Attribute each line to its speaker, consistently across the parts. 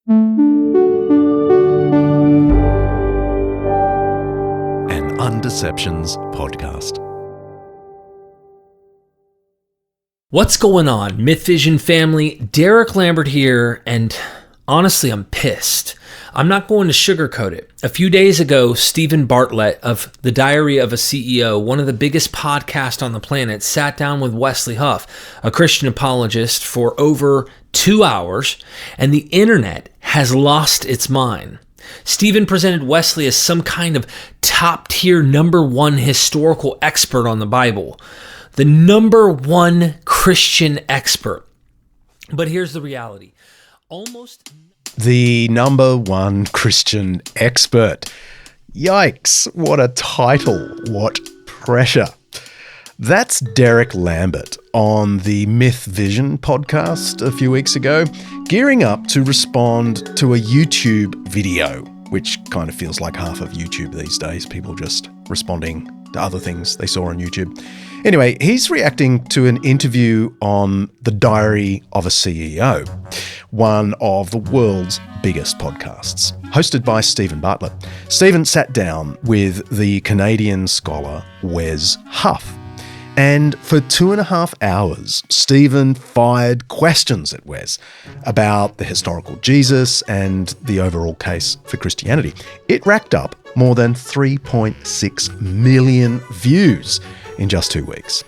Speaker 1: An Undeceptions podcast.
Speaker 2: What's going on, Myth Vision family? Derek Lambert here, and honestly, I'm pissed. I'm not going to sugarcoat it. A few days ago, Stephen Bartlett of The Diary of a CEO, one of the biggest podcasts on the planet, sat down with Wes Huff, a Christian apologist, for over 2 hours, and the internet has lost its mind. Stephen presented Wesley as some kind of top-tier #1 historical expert on the Bible. The #1 Christian expert. But here's the reality.
Speaker 1: The #1 Christian expert. Yikes, what a title, what pressure. That's Derek Lambert on the Myth Vision podcast a few weeks ago, gearing up to respond to a YouTube video, which kind of feels like half of YouTube these days, people just responding to other things they saw on YouTube. Anyway, he's reacting to an interview on The Diary of a CEO, one of the world's biggest podcasts, hosted by Stephen Bartlett. Stephen sat down with the Canadian scholar Wes Huff, and for 2.5 hours, Stephen fired questions at Wes about the historical Jesus and the overall case for Christianity. It racked up more than 3.6 million views in just 2 weeks.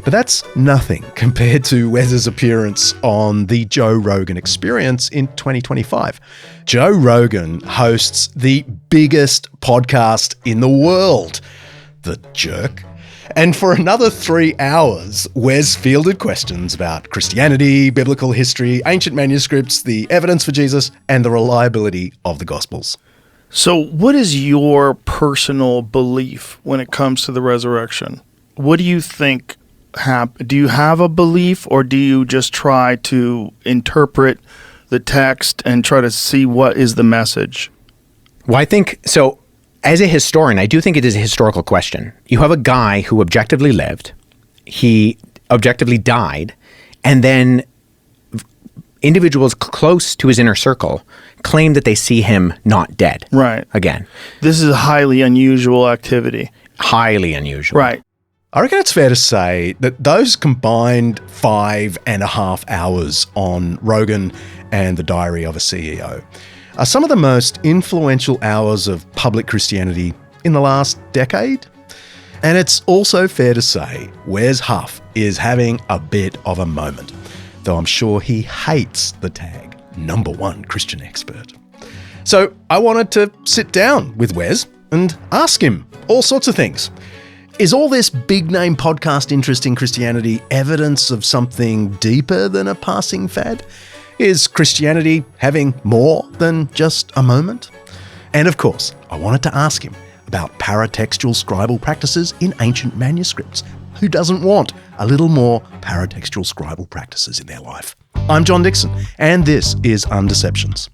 Speaker 1: But that's nothing compared to Wes's appearance on the Joe Rogan Experience in 2025. Joe Rogan hosts the biggest podcast in the world, the jerk. And for another 3 hours, Wes fielded questions about Christianity, biblical history, ancient manuscripts, the evidence for Jesus, and the reliability of the Gospels.
Speaker 3: So what is your personal belief when it comes to the resurrection? What do you think happened? Do you have a belief, or do you just try to interpret the text and try to see what is the message?
Speaker 4: Well, I think, so as a historian, I do think it is a historical question. You have a guy who objectively lived, he objectively died, and then individuals close to his inner circle claim that they see him not dead.
Speaker 3: Right.
Speaker 4: Again.
Speaker 3: This is a highly unusual activity.
Speaker 4: Highly unusual.
Speaker 3: Right.
Speaker 1: I reckon it's fair to say that those combined 5.5 hours on Rogan and The Diary of a CEO are some of the most influential hours of public Christianity in the last decade. And it's also fair to say Wes Huff is having a bit of a moment, though I'm sure he hates the tag #1 Christian expert. So I wanted to sit down with Wes and ask him all sorts of things. Is all this big-name podcast interest in Christianity evidence of something deeper than a passing fad? Is Christianity having more than just a moment? And of course, I wanted to ask him about paratextual scribal practices in ancient manuscripts. Who doesn't want a little more paratextual scribal practices in their life? I'm John Dickson, and this is Undeceptions.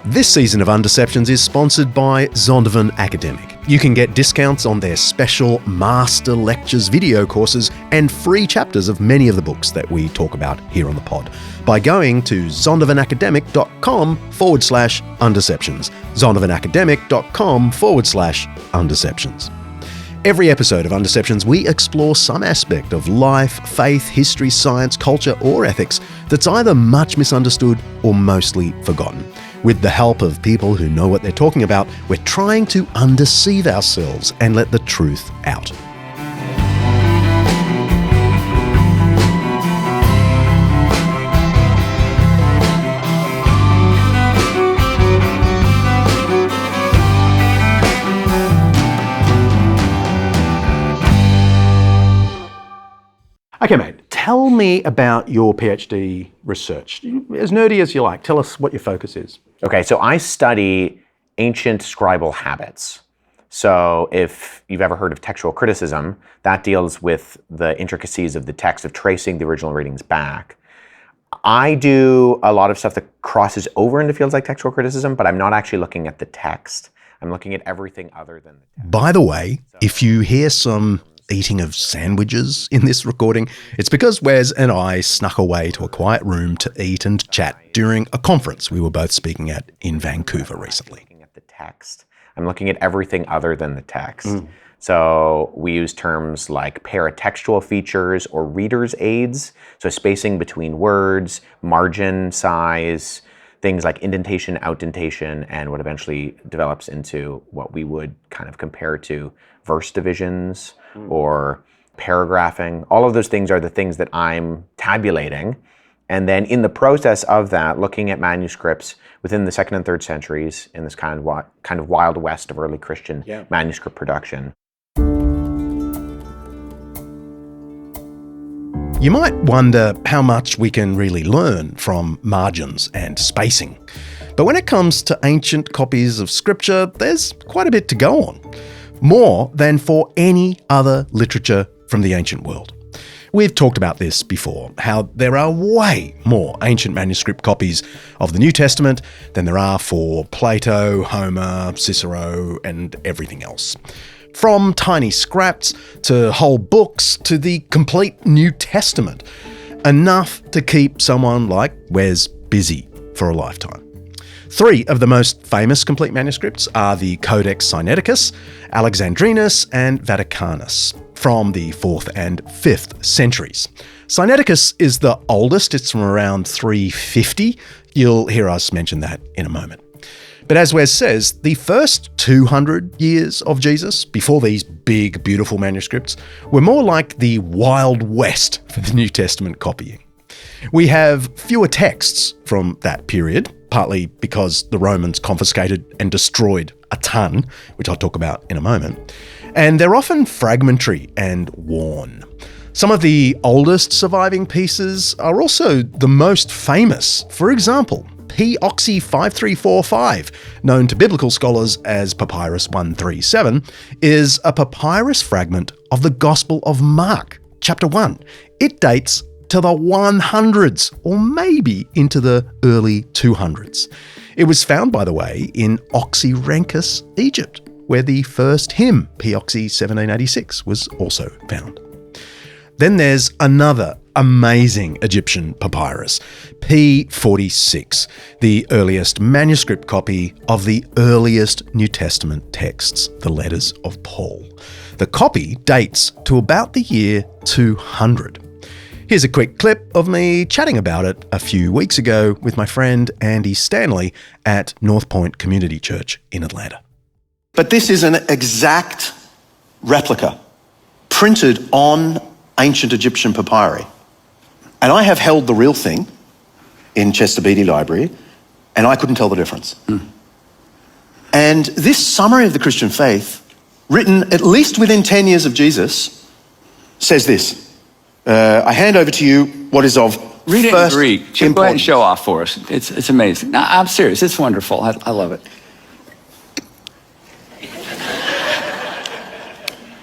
Speaker 1: This season of Undeceptions is sponsored by Zondervan Academic. You can get discounts on their special Master Lectures video courses and free chapters of many of the books that we talk about here on the pod by going to zondervanacademic.com/undeceptions. zondervanacademic.com/undeceptions. Every episode of Undeceptions, we explore some aspect of life, faith, history, science, culture, or ethics that's either much misunderstood or mostly forgotten. With the help of people who know what they're talking about, we're trying to undeceive ourselves and let the truth out. Okay, mate, tell me about your PhD research. As nerdy as you like, tell us what your focus is.
Speaker 4: Okay, so I study ancient scribal habits. So if you've ever heard of textual criticism, that deals with the intricacies of the text, of tracing the original readings back. I do a lot of stuff that crosses over into fields like textual criticism, but I'm not actually looking at the text. I'm looking at everything other than the text.
Speaker 1: By the way, if you hear some eating of sandwiches in this recording, it's because Wes and I snuck away to a quiet room to eat and chat during a conference we were both speaking at in Vancouver recently.
Speaker 4: I'm looking at the text. I'm looking at everything other than the text. So we use terms like paratextual features or reader's aids, so spacing between words, margin size, things like indentation, outdentation, and what eventually develops into what we would kind of compare to verse divisions or paragraphing. All of those things are the things that I'm tabulating. And then in the process of that, looking at manuscripts within the 2nd and 3rd centuries in this kind of wild west of early Christian manuscript production.
Speaker 1: You might wonder how much we can really learn from margins and spacing. But when it comes to ancient copies of scripture, there's quite a bit to go on. More than for any other literature from the ancient world. We've talked about this before, how there are way more ancient manuscript copies of the New Testament than there are for Plato, Homer, Cicero, and everything else. From tiny scraps to whole books to the complete New Testament. Enough to keep someone like Wes busy for a lifetime. 3 of the most famous complete manuscripts are the Codex Sinaiticus, Alexandrinus, and Vaticanus from the 4th and 5th centuries. Sinaiticus is the oldest, it's from around 350. You'll hear us mention that in a moment. But as Wes says, the first 200 years of Jesus, before these big, beautiful manuscripts, were more like the Wild West for the New Testament copying. We have fewer texts from that period, partly because the Romans confiscated and destroyed a ton, which I'll talk about in a moment, and they're often fragmentary and worn. Some of the oldest surviving pieces are also the most famous. For example, P. Oxy 5345, known to biblical scholars as Papyrus 137, is a papyrus fragment of the Gospel of Mark, chapter 1. It dates to the 100s, or maybe into the early 200s. It was found, by the way, in Oxyrhynchus, Egypt, where the first hymn, P. Oxy 1786, was also found. Then there's another amazing Egyptian papyrus, P46, the earliest manuscript copy of the earliest New Testament texts, the letters of Paul. The copy dates to about the year 200. Here's a quick clip of me chatting about it a few weeks ago with my friend Andy Stanley at North Point Community Church in Atlanta.
Speaker 5: But this is an exact replica printed on ancient Egyptian papyri. And I have held the real thing in Chester Beatty Library, and I couldn't tell the difference. And this summary of the Christian faith, written at least within 10 years of Jesus, says this. I hand over to you what is of
Speaker 6: Read it in
Speaker 5: first
Speaker 6: Greek. Go ahead and
Speaker 5: importance.
Speaker 6: show off for us. It's amazing. No, I'm serious. It's wonderful. I love it.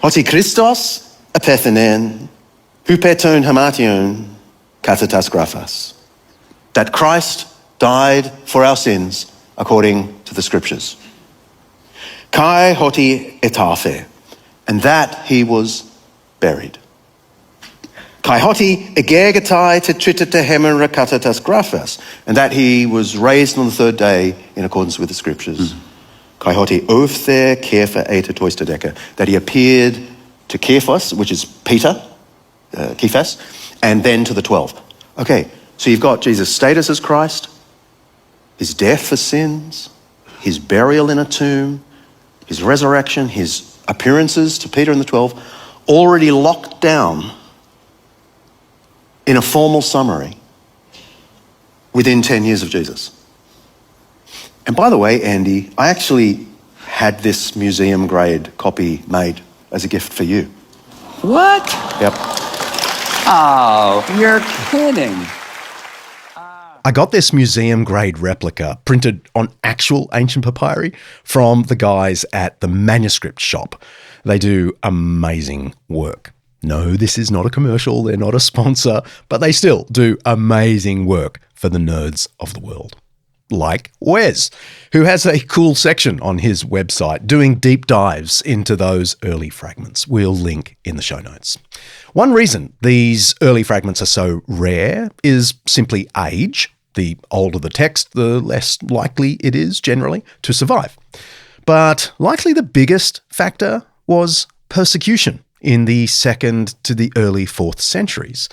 Speaker 5: Hoti Christos apethenen, hupeton hamation, katatas graphas. That Christ died for our sins according to the scriptures. Kai hoti etafe, and that he was buried. Kai hoti egergetai tetritata hemera katatas graphas, and that he was raised on the 3rd day in accordance with the scriptures. Kai hoti ofthe Kepha eta toistadeka, that he appeared to Cephas, which is Peter, Cephas, and then to the 12. Okay, so you've got Jesus' status as Christ, his death for sins, his burial in a tomb, his resurrection, his appearances to Peter and the 12, already locked down in a formal summary within 10 years of Jesus. And by the way, Andy, I actually had this museum grade copy made as a gift for you.
Speaker 6: What?
Speaker 5: Yep.
Speaker 6: Oh, you're kidding.
Speaker 1: I got this museum grade replica printed on actual ancient papyri from the guys at the Manuscript Shop. They do amazing work. No, this is not a commercial, they're not a sponsor, but they still do amazing work for the nerds of the world. Like Wes, who has a cool section on his website doing deep dives into those early fragments. We'll link in the show notes. One reason these early fragments are so rare is simply age. The older the text, the less likely it is generally to survive. But likely the biggest factor was persecution in the 2nd to the early 4th centuries.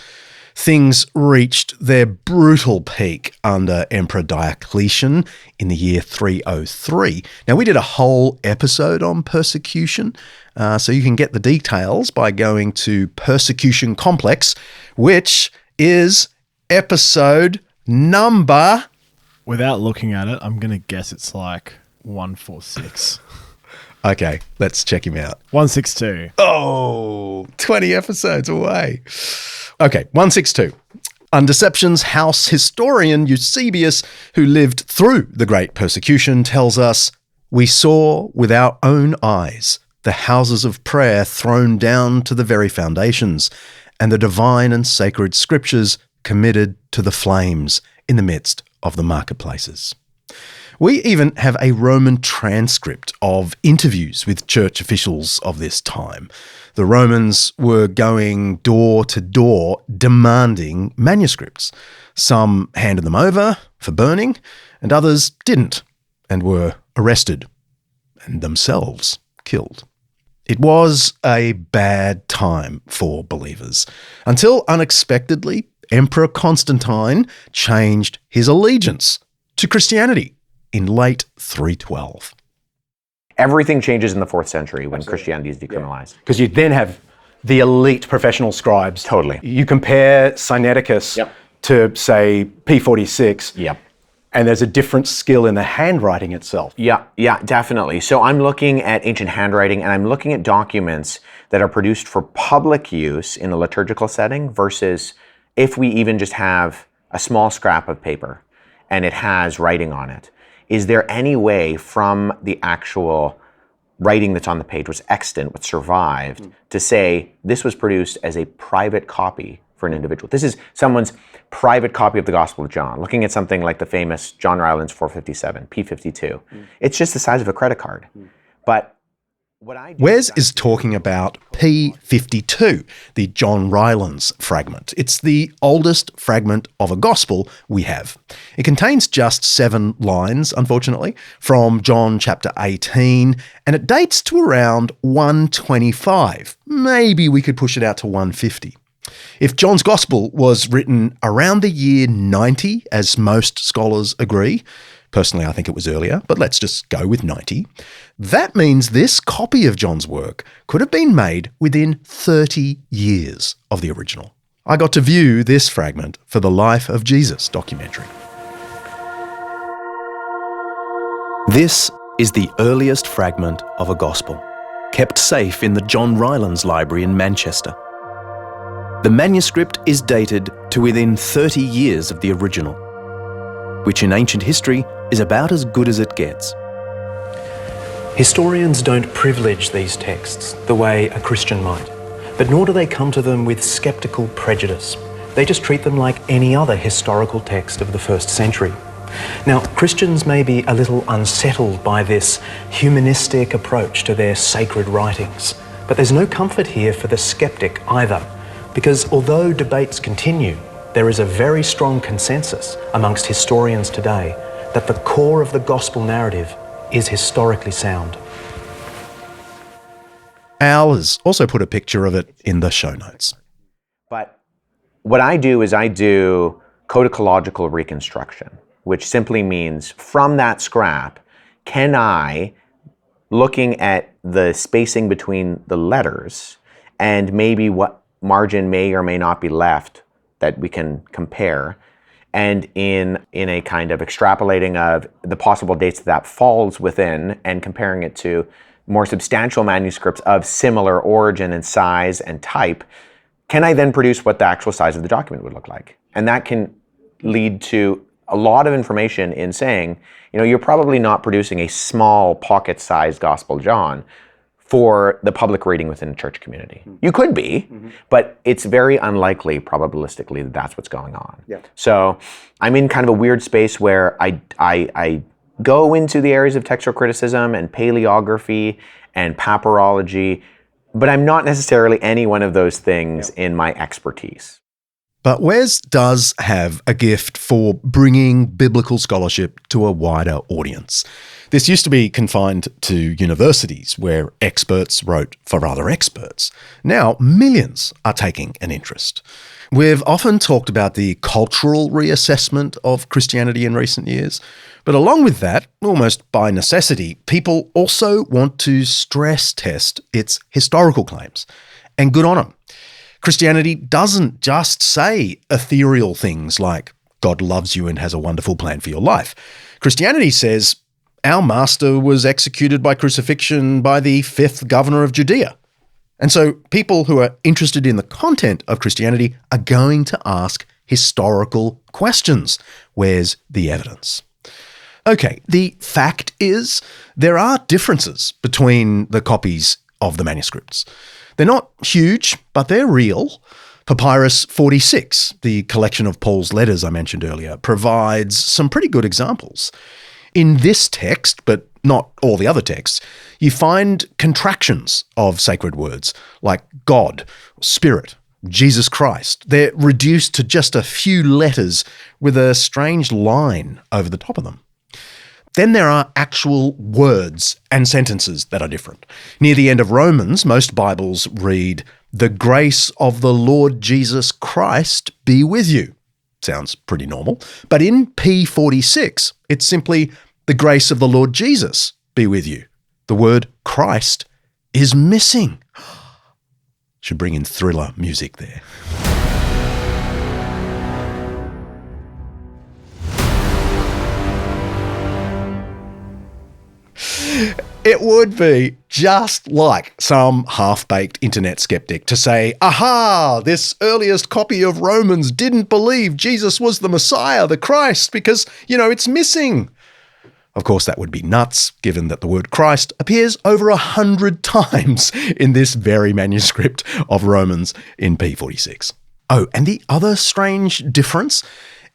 Speaker 1: Things reached their brutal peak under Emperor Diocletian in the year 303. Now, we did a whole episode on persecution, so you can get the details by going to Persecution Complex, which is episode number...
Speaker 7: Without looking at it, I'm going to guess it's like 146.
Speaker 1: Okay, let's check him out.
Speaker 7: 162.
Speaker 1: Oh, 20 episodes away. Okay, 162. Undeceptions house historian Eusebius, who lived through the Great Persecution, tells us, "We saw with our own eyes the houses of prayer thrown down to the very foundations, and the divine and sacred scriptures committed to the flames in the midst of the marketplaces." We even have a Roman transcript of interviews with church officials of this time. The Romans were going door to door demanding manuscripts. Some handed them over for burning, and others didn't, and were arrested and themselves killed. It was a bad time for believers, until unexpectedly Emperor Constantine changed his allegiance to Christianity in late 312.
Speaker 4: Everything changes in the 4th century when Christianity is decriminalized. Because you then have the elite professional scribes. Totally.
Speaker 8: You compare Sinaiticus to, say, P46, and there's a different skill in the handwriting itself.
Speaker 4: Yeah, definitely. So I'm looking at ancient handwriting, and I'm looking at documents that are produced for public use in a liturgical setting versus if we even just have a small scrap of paper and it has writing on it. Is there any way from the actual writing that's on the page, what's extant, what survived, to say this was produced as a private copy for an individual? This is someone's private copy of the Gospel of John, looking at something like the famous John Rylands 457, P52. It's just the size of a credit card. But what I do
Speaker 1: Wes is talking about P52, the John Rylands fragment. It's the oldest fragment of a gospel we have. It contains just 7 lines, unfortunately, from John chapter 18, and it dates to around 125. Maybe we could push it out to 150. If John's Gospel was written around the year 90, as most scholars agree, personally I think it was earlier, but let's just go with 90, that means this copy of John's work could have been made within 30 years of the original. I got to view this fragment for the Life of Jesus documentary. This is the earliest fragment of a gospel, kept safe in the John Rylands Library in Manchester. The manuscript is dated to within 30 years of the original, which in ancient history is about as good as it gets.
Speaker 9: Historians don't privilege these texts the way a Christian might, but nor do they come to them with sceptical prejudice. They just treat them like any other historical text of the 1st century. Now, Christians may be a little unsettled by this humanistic approach to their sacred writings, but there's no comfort here for the skeptic either, because although debates continue, there is a very strong consensus amongst historians today that the core of the gospel narrative is historically sound.
Speaker 1: Al has also put a picture of it in the show notes.
Speaker 4: But what I do is I do codicological reconstruction, which simply means from that scrap, can I, looking at the spacing between the letters and maybe what margin may or may not be left that we can compare, and in a kind of extrapolating of the possible dates that falls within and comparing it to more substantial manuscripts of similar origin and size and type, can I then produce what the actual size of the document would look like? And that can lead to a lot of information in saying, you're probably not producing a small pocket-sized Gospel of John for the public reading within the church community. You could be, but it's very unlikely, probabilistically, that that's what's going on.
Speaker 8: Yeah.
Speaker 4: So I'm in kind of a weird space where I go into the areas of textual criticism and paleography and papyrology, but I'm not necessarily any one of those things in my expertise.
Speaker 1: But Wes does have a gift for bringing biblical scholarship to a wider audience. This used to be confined to universities where experts wrote for other experts. Now, millions are taking an interest. We've often talked about the cultural reassessment of Christianity in recent years, but along with that, almost by necessity, people also want to stress test its historical claims. And good on them. Christianity doesn't just say ethereal things like God loves you and has a wonderful plan for your life. Christianity says our master was executed by crucifixion by the 5th governor of Judea. And so people who are interested in the content of Christianity are going to ask historical questions. Where's the evidence? Okay, the fact is there are differences between the copies of the manuscripts. They're not huge, but they're real. Papyrus 46, the collection of Paul's letters I mentioned earlier, provides some pretty good examples. In this text, but not all the other texts, you find contractions of sacred words like God, Spirit, Jesus Christ. They're reduced to just a few letters with a strange line over the top of them. Then there are actual words and sentences that are different. Near the end of Romans, most Bibles read, "The grace of the Lord Jesus Christ be with you." Sounds pretty normal. But in P46, it's simply, "The grace of the Lord Jesus be with you." The word Christ is missing. Should bring in thriller music there. It would be just like some half-baked internet skeptic to say, aha, this earliest copy of Romans didn't believe Jesus was the Messiah, the Christ, because, it's missing. Of course, that would be nuts, given that the word Christ appears over 100 times in this very manuscript of Romans in P46. Oh, and the other strange difference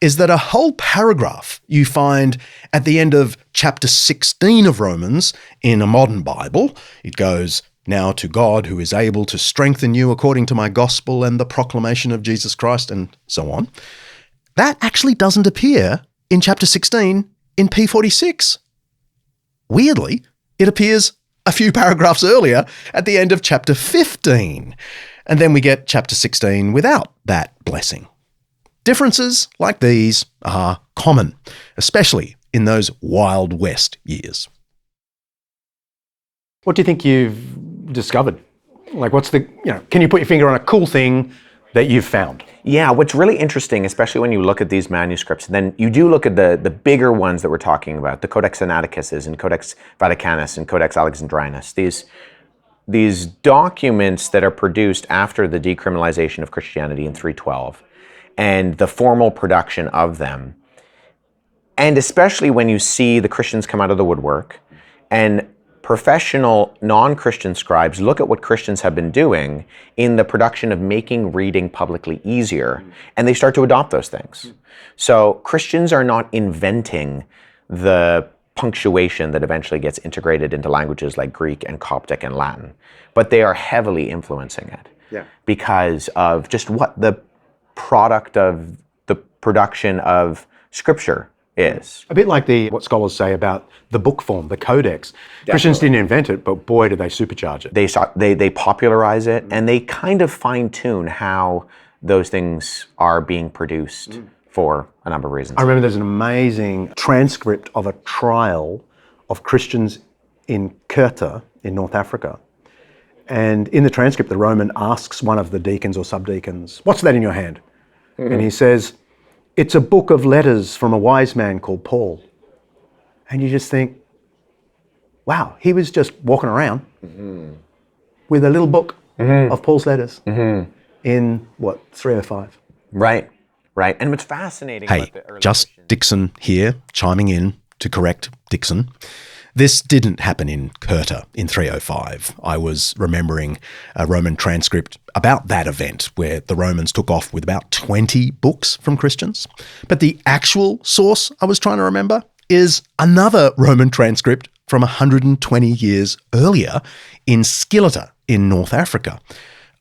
Speaker 1: is that a whole paragraph you find at the end of chapter 16 of Romans in a modern Bible. It goes, "Now to God who is able to strengthen you according to my gospel and the proclamation of Jesus Christ," and so on. That actually doesn't appear in chapter 16 in P46. Weirdly, it appears a few paragraphs earlier at the end of chapter 15. And then we get chapter 16 without that blessing. Differences like these are common, especially in those Wild West years.
Speaker 8: What do you think you've discovered? Like, can you put your finger on a cool thing that you've found?
Speaker 4: Yeah, what's really interesting, especially when you look at these manuscripts, then you do look at the bigger ones that we're talking about, the Codex Sinaiticus and Codex Vaticanus and Codex Alexandrinus, these documents that are produced after the decriminalization of Christianity in 312, and the formal production of them. And especially when you see the Christians come out of the woodwork and professional non-Christian scribes look at what Christians have been doing in the production of making reading publicly easier, and they start to adopt those things. So Christians are not inventing the punctuation that eventually gets integrated into languages like Greek and Coptic and Latin, but they are heavily influencing it because of just what the product of the production of scripture is.
Speaker 8: A bit like what scholars say about the book form, the codex. Definitely. Christians didn't invent it, but boy, did they supercharge it.
Speaker 4: They popularize it, and they kind of fine-tune how those things are being produced for a number of reasons.
Speaker 8: I remember there's an amazing transcript of a trial of Christians in Kirta in North Africa. And in the transcript, the Roman asks one of the deacons or subdeacons, "What's that in your hand?" And he says, "It's a book of letters from a wise man called Paul." And you just think, wow, he was just walking around with a little book of Paul's letters in, 305?
Speaker 4: Right. And what's fascinating
Speaker 1: Hey,
Speaker 4: about the early
Speaker 1: just
Speaker 4: Christians...
Speaker 1: Dickson here, chiming in to correct Dickson. This didn't happen in Cirta in 305. I was remembering a Roman transcript about that event where the Romans took off with about 20 books from Christians. But the actual source I was trying to remember is another Roman transcript from 120 years earlier in Scilita in North Africa.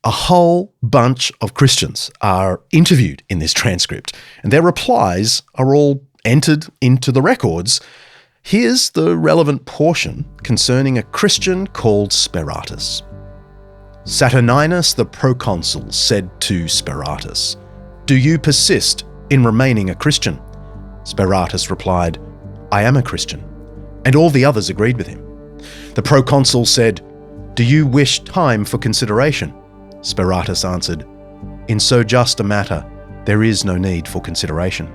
Speaker 1: A whole bunch of Christians are interviewed in this transcript, and their replies are all entered into the records. Here's the relevant portion concerning a Christian called Speratus. Saturninus the proconsul said to Speratus, "Do you persist in remaining a Christian?" Speratus replied, "I am a Christian," and all the others agreed with him. The proconsul said, "Do you wish time for consideration?" Speratus answered, "In so just a matter, there is no need for consideration."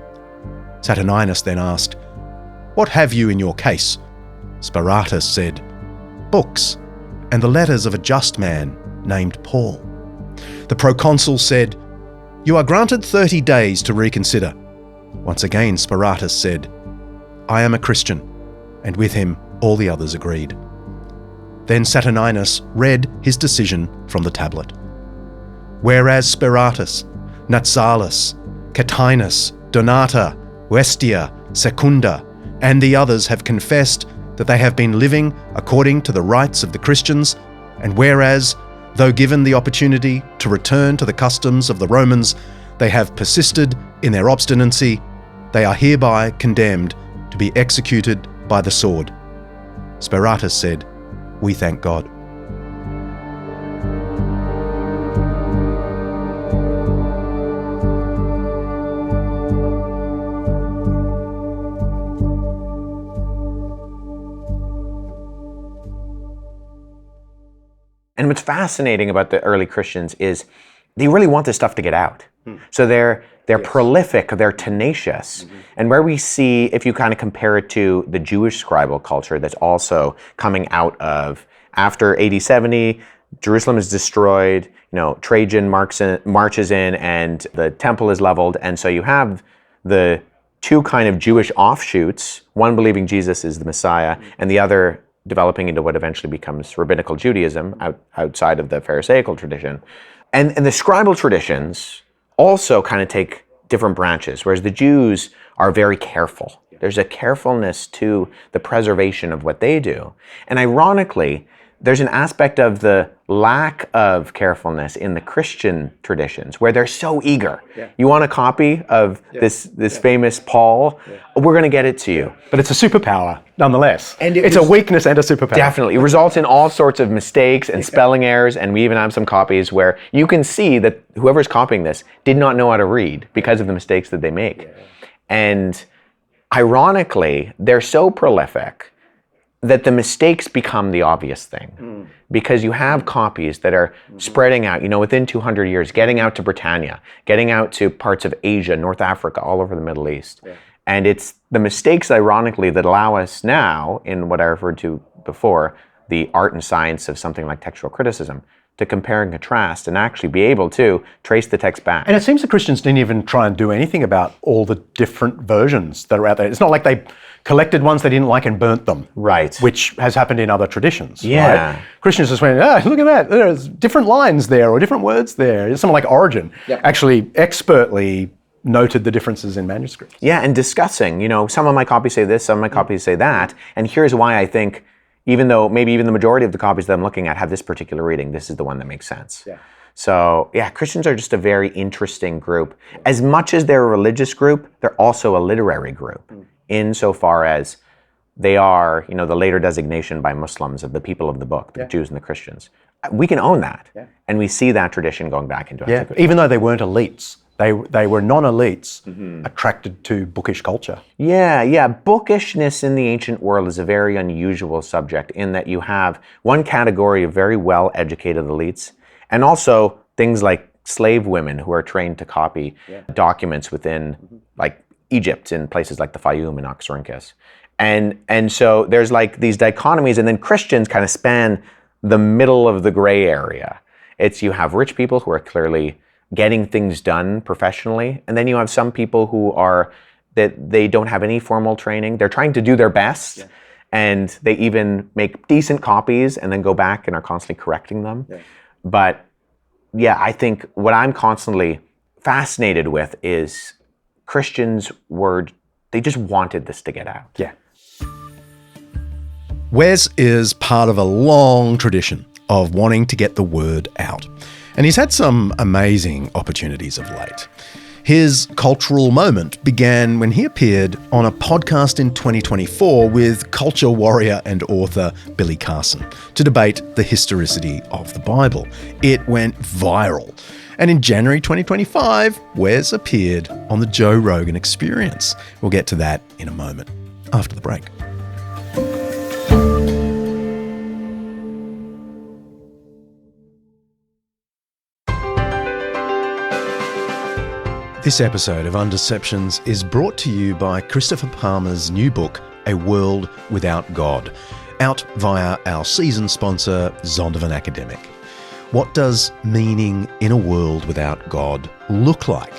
Speaker 1: Saturninus then asked, "What have you in your case?" Speratus said, "Books, and the letters of a just man named Paul." The proconsul said, "You are granted 30 days to reconsider." Once again, Speratus said, "I am a Christian," and with him all the others agreed. Then Saturninus read his decision from the tablet. Whereas Speratus, Natsalis, Catinus, Donata, Westia, Secunda, and the others have confessed that they have been living according to the rites of the Christians, and whereas, though given the opportunity to return to the customs of the Romans, they have persisted in their obstinacy, they are hereby condemned to be executed by the sword. Speratus said, "We thank God."
Speaker 4: And what's fascinating about the early Christians is they really want this stuff to get out. So they're prolific, they're tenacious. And where we see, if you kind of compare it to the Jewish scribal culture that's also coming out of, after AD 70, Jerusalem is destroyed, Trajan marches in and the temple is leveled. And so you have the two kind of Jewish offshoots, one believing Jesus is the Messiah and the other developing into what eventually becomes rabbinical Judaism outside of the Pharisaical tradition. And the scribal traditions also kind of take different branches, whereas the Jews are very careful. There's a carefulness to the preservation of what they do. And ironically, there's an aspect of the lack of carefulness in the Christian traditions where they're so eager. You want a copy of this famous Paul? We're going to get it to you.
Speaker 8: But it's a superpower, nonetheless.
Speaker 4: And
Speaker 8: it's a weakness and a superpower.
Speaker 4: Definitely. It results in all sorts of mistakes and spelling errors, and we even have some copies where you can see that whoever's copying this did not know how to read because of the mistakes that they make. And ironically, they're so prolific that the mistakes become the obvious thing, because you have copies that are spreading out, within 200 years, getting out to Britannia, getting out to parts of Asia, North Africa, all over the Middle East. And it's the mistakes, ironically, that allow us now, in what I referred to before, the art and science of something like textual criticism, to compare and contrast and actually be able to trace the text back.
Speaker 8: And it seems the Christians didn't even try and do anything about all the different versions that are out there. It's not like they collected ones they didn't like and burnt them.
Speaker 4: Right.
Speaker 8: Which has happened in other traditions.
Speaker 4: Yeah.
Speaker 8: Right? Christians just went, look at that. There's different lines there or different words there. Something like Origin actually expertly noted the differences in manuscripts.
Speaker 4: Yeah, and discussing, some of my copies say this, some of my copies say that. And here's why I think, even though maybe even the majority of the copies that I'm looking at have this particular reading, this is the one that makes sense. So Christians are just a very interesting group. As much as they're a religious group, they're also a literary group, insofar as they are, the later designation by Muslims of the people of the book, the Jews and the Christians. We can own that, and we see that tradition going back into antiquity.
Speaker 8: Even though they weren't elites. They were non-elites attracted to bookish culture.
Speaker 4: Yeah. Bookishness in the ancient world is a very unusual subject in that you have one category of very well-educated elites, and also things like slave women who are trained to copy documents within like Egypt in places like the Fayum and Oxyrhynchus. And so there's like these dichotomies, and then Christians kind of span the middle of the gray area. It's you have rich people who are clearly getting things done professionally, and then you have some people who are that they don't have any formal training. They're trying to do their best, And they even make decent copies and then go back and are constantly correcting them. Yeah. But yeah, I think what I'm constantly fascinated with is Christians they just wanted this to get out.
Speaker 8: Yeah.
Speaker 1: Wes is part of a long tradition of wanting to get the word out. And he's had some amazing opportunities of late. His cultural moment began when he appeared on a podcast in 2024 with culture warrior and author Billy Carson to debate the historicity of the Bible. It went viral. And in January 2025, Wes appeared on the Joe Rogan Experience. We'll get to that in a moment, after the break. This episode of Undeceptions is brought to you by Christopher Palmer's new book, A World Without God, out via our season sponsor, Zondervan Academic. What does meaning in a world without God look like?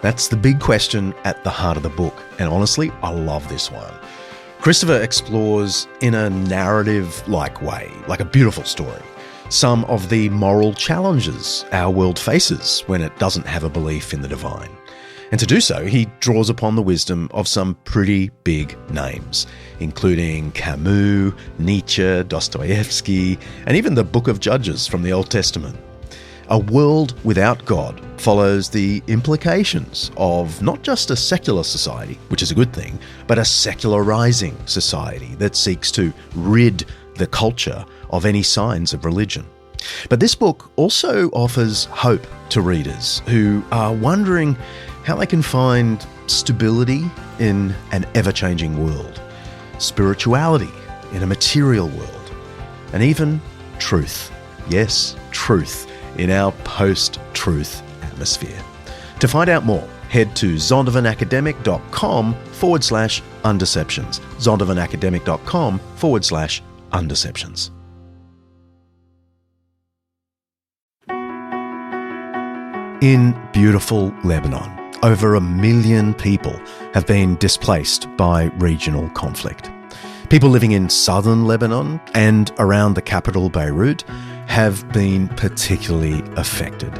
Speaker 1: That's the big question at the heart of the book, and honestly, I love this one. Christopher explores in a narrative-like way, like a beautiful story, some of the moral challenges our world faces when it doesn't have a belief in the divine. And to do so, he draws upon the wisdom of some pretty big names, including Camus, Nietzsche, Dostoevsky, and even the Book of Judges from the Old Testament. A world without God follows the implications of not just a secular society, which is a good thing, but a secularizing society that seeks to rid the culture of any signs of religion. But this book also offers hope to readers who are wondering how they can find stability in an ever-changing world, spirituality in a material world, and even truth. Yes, truth in our post-truth atmosphere. To find out more, head to zondervanacademic.com/undeceptions. zondervanacademic.com/undeceptions. In beautiful Lebanon, over 1 million people have been displaced by regional conflict. People living in southern Lebanon and around the capital Beirut have been particularly affected.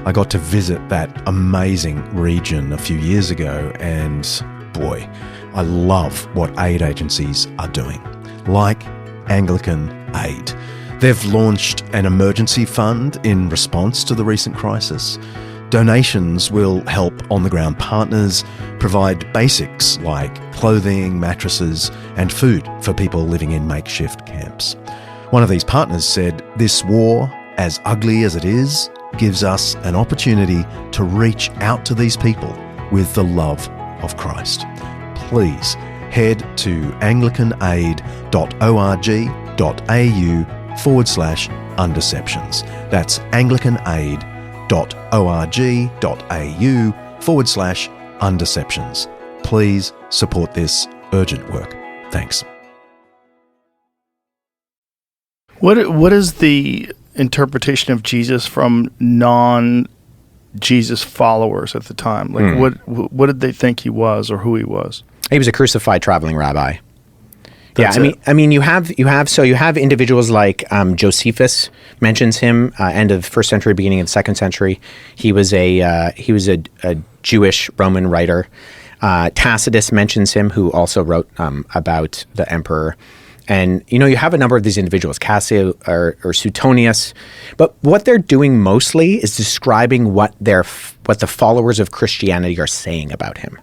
Speaker 1: I got to visit that amazing region a few years ago, and boy, I love what aid agencies are doing, like Anglican Aid. They've launched an emergency fund in response to the recent crisis. Donations will help on-the-ground partners provide basics like clothing, mattresses, and food for people living in makeshift camps. One of these partners said, "This war, as ugly as it is, gives us an opportunity to reach out to these people with the love of Christ." Please head to anglicanaid.org.au/undeceptions. That's anglicanaid.org.au/undeceptions. Please support this urgent work. Thanks.
Speaker 3: What is the interpretation of Jesus from non-Jesus followers at the time? Like, what did they think he was or who he was?
Speaker 4: He was a crucified traveling rabbi.
Speaker 3: That's
Speaker 4: I mean, you have individuals like Josephus mentions him, end of first century, beginning of the second century. He was a Jewish Roman writer. Tacitus mentions him, who also wrote about the emperor. And, you have a number of these individuals, Cassio or Suetonius. But what they're doing mostly is describing what the followers of Christianity are saying about him.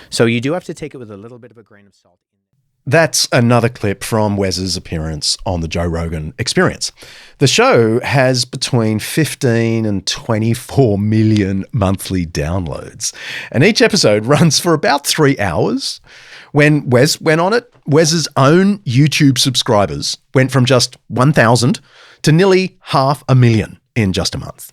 Speaker 4: So you do have to take it with a little bit of a grain of salt.
Speaker 1: That's another clip from Wes's appearance on the Joe Rogan Experience. The show has between 15 and 24 million monthly downloads, and each episode runs for about 3 hours. When Wes went on it, Wes's own YouTube subscribers went from just 1,000 to nearly 500,000 in just a month.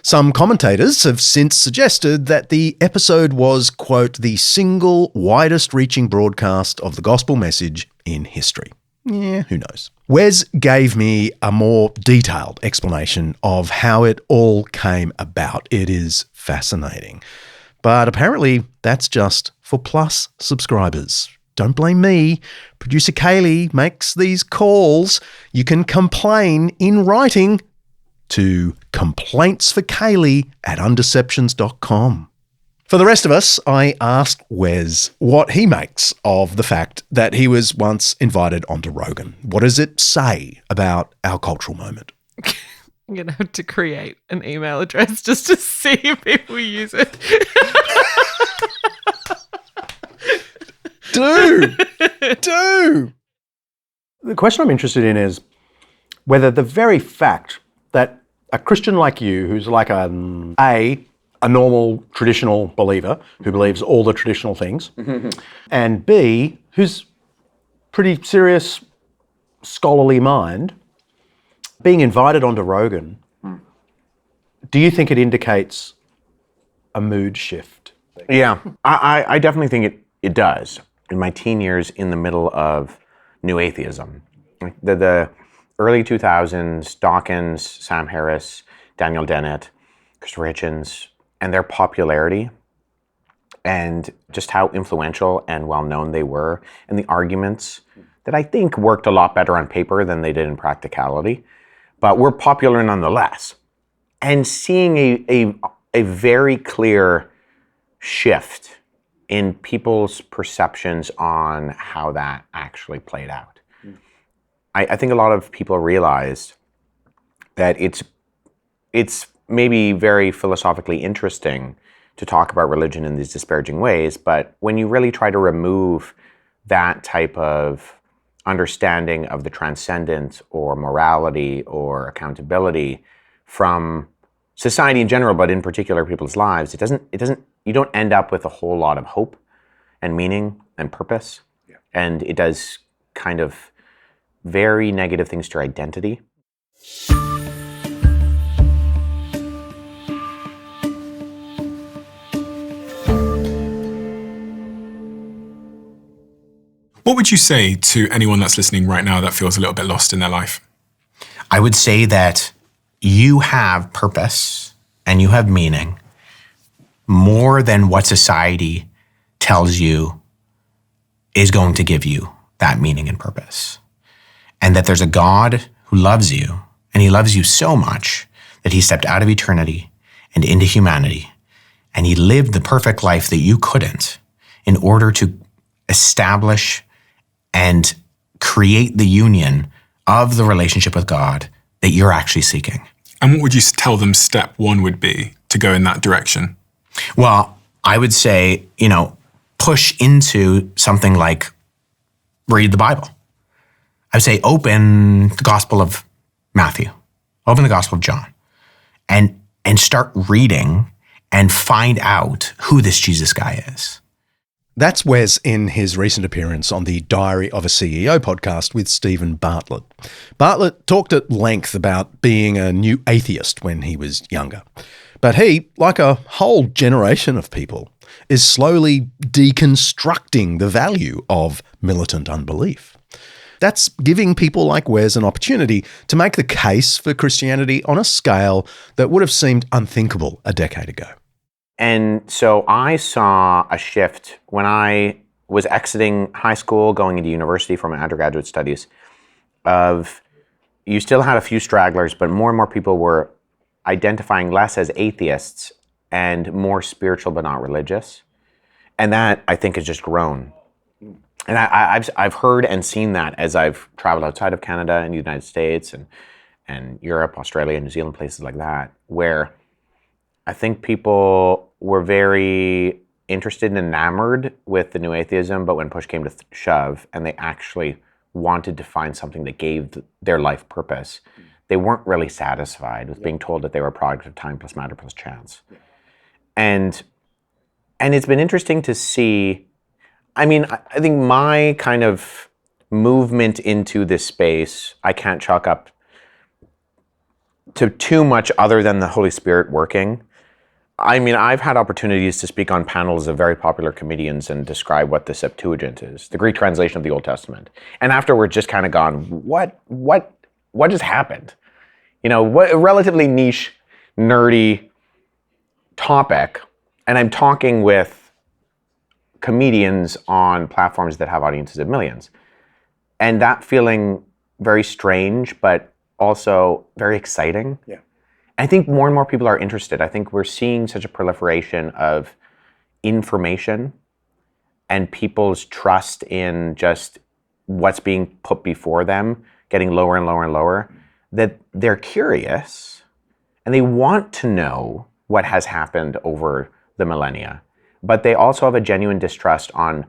Speaker 1: Some commentators have since suggested that the episode was, quote, the single widest reaching broadcast of the gospel message in history. Yeah, who knows? Wes gave me a more detailed explanation of how it all came about. It is fascinating. But apparently that's just for Plus subscribers. don't blame me. Producer Kaley makes these calls. You can complain in writing to complaintsforkaley@undeceptions.com. For the rest of us, I asked Wes what he makes of the fact that he was once invited onto Rogan. What does it say about our cultural moment?
Speaker 10: I'm going to have to create an email address just to see if people use it.
Speaker 1: Do!
Speaker 8: The question I'm interested in is whether the very fact that a Christian like you, who's like a normal traditional believer who believes all the traditional things, and B, who's pretty serious scholarly mind, being invited onto Rogan, do you think it indicates a mood shift?
Speaker 4: Yeah, I definitely think it does. In my teen years, in the middle of New Atheism, the early 2000s, Dawkins, Sam Harris, Daniel Dennett, Christopher Hitchens, and their popularity and just how influential and well-known they were, and the arguments that I think worked a lot better on paper than they did in practicality, but were popular nonetheless. And seeing a very clear shift in people's perceptions on how that actually played out. I think a lot of people realized that it's maybe very philosophically interesting to talk about religion in these disparaging ways, but when you really try to remove that type of understanding of the transcendent or morality or accountability from society in general, but in particular people's lives, you don't end up with a whole lot of hope and meaning and purpose. Yeah. And it does kind of very negative things to your identity.
Speaker 11: What would you say to anyone that's listening right now that feels a little bit lost in their life?
Speaker 4: I would say that you have purpose and you have meaning more than what society tells you is going to give you that meaning and purpose. And that there's a God who loves you, and he loves you so much that he stepped out of eternity and into humanity, and he lived the perfect life that you couldn't in order to establish and create the union of the relationship with God that you're actually seeking.
Speaker 11: And what would you tell them step one would be to go in that direction?
Speaker 4: Well, I would say, push into something like read the Bible. I would say open the Gospel of Matthew, open the Gospel of John, and start reading and find out who this Jesus guy is.
Speaker 1: That's Wes in his recent appearance on the Diary of a CEO podcast with Stephen Bartlett. Bartlett talked at length about being a new atheist when he was younger. But he, like a whole generation of people, is slowly deconstructing the value of militant unbelief. That's giving people like Wes an opportunity to make the case for Christianity on a scale that would have seemed unthinkable a decade ago.
Speaker 4: And so I saw a shift when I was exiting high school, going into university for my undergraduate studies, of you still had a few stragglers, but more and more people were identifying less as atheists and more spiritual but not religious. And that, I think, has just grown. And I've heard and seen that as I've traveled outside of Canada and the United States and Europe, Australia, New Zealand, places like that, where I think people were very interested and enamored with the new atheism, but when push came to shove and they actually wanted to find something that gave their life purpose, they weren't really satisfied with being told that they were a product of time plus matter plus chance. And it's been interesting to see. I mean, I think my kind of movement into this space, I can't chalk up to too much other than the Holy Spirit working. I mean, I've had opportunities to speak on panels of very popular comedians and describe what the Septuagint is, the Greek translation of the Old Testament. And afterwards just kind of gone, what just happened? What a relatively niche, nerdy topic. And I'm talking with comedians on platforms that have audiences of millions. And that feeling very strange, but also very exciting.
Speaker 8: Yeah.
Speaker 4: I think more and more people are interested. I think we're seeing such a proliferation of information and people's trust in just what's being put before them getting lower and lower and lower, that they're curious and they want to know what has happened over the millennia. But they also have a genuine distrust on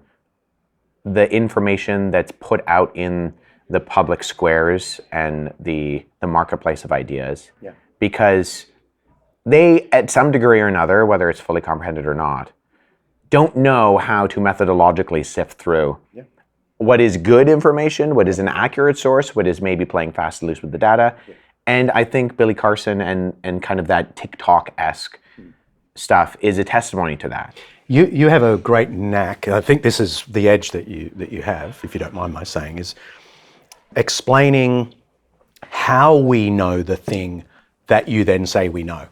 Speaker 4: the information that's put out in the public squares and the marketplace of ideas.
Speaker 8: Yeah.
Speaker 4: Because they, at some degree or another, whether it's fully comprehended or not, don't know how to methodologically sift through what is good information, what is an accurate source, what is maybe playing fast and loose with the data. Yeah. And I think Billy Carson and kind of that TikTok-esque stuff is a testimony to that.
Speaker 8: You have a great knack. I think this is the edge that you have, if you don't mind my saying, is explaining how we know the thing that you then say we know.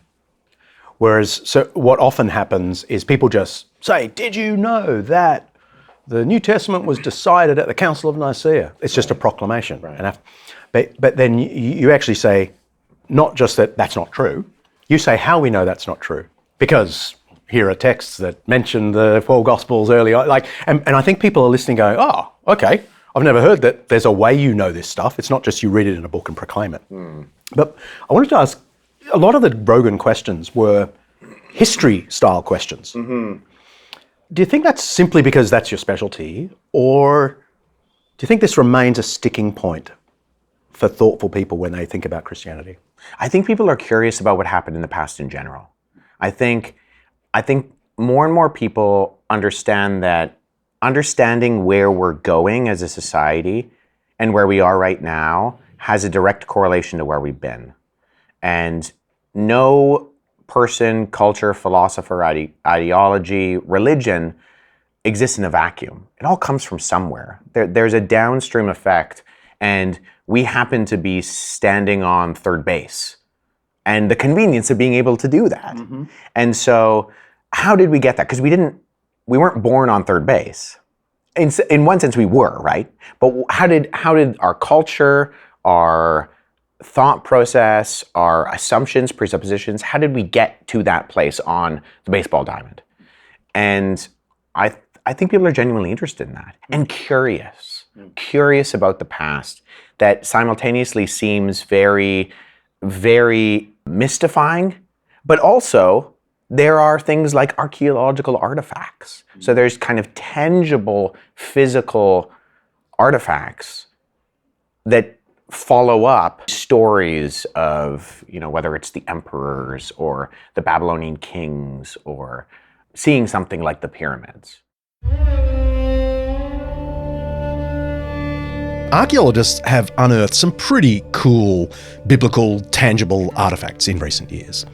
Speaker 8: Whereas, so what often happens is people just say, "Did you know that the New Testament was decided at the Council of Nicaea?" It's just a proclamation. Right. But then you actually say, not just that that's not true, you say how we know that's not true. Because here are texts that mention the 4 Gospels earlier. And I think people are listening going, "Oh, okay, I've never heard that there's a way you know this stuff. It's not just you read it in a book and proclaim it." But I wanted to ask, a lot of the Rogan questions were history-style questions. Do you think that's simply because that's your specialty, or do you think this remains a sticking point for thoughtful people when they think about Christianity?
Speaker 4: I think people are curious about what happened in the past in general. I think more and more people understand that understanding where we're going as a society and where we are right now has a direct correlation to where we've been. And no person, culture, philosopher, ideology, religion exists in a vacuum. It all comes from somewhere. There's a downstream effect, and we happen to be standing on third base and the convenience of being able to do that. And so how did we get that? Because we weren't born on third base. In one sense we were, right? But how did our culture, our thought process, our assumptions, presuppositions, how did we get to that place on the baseball diamond? And I think people are genuinely interested in that and curious about the past that simultaneously seems very, very mystifying, but also there are things like archaeological artifacts. So there's kind of tangible, physical artifacts that follow up stories of, whether it's the emperors or the Babylonian kings or seeing something like the pyramids.
Speaker 1: Archaeologists have unearthed some pretty cool biblical tangible artifacts in recent years.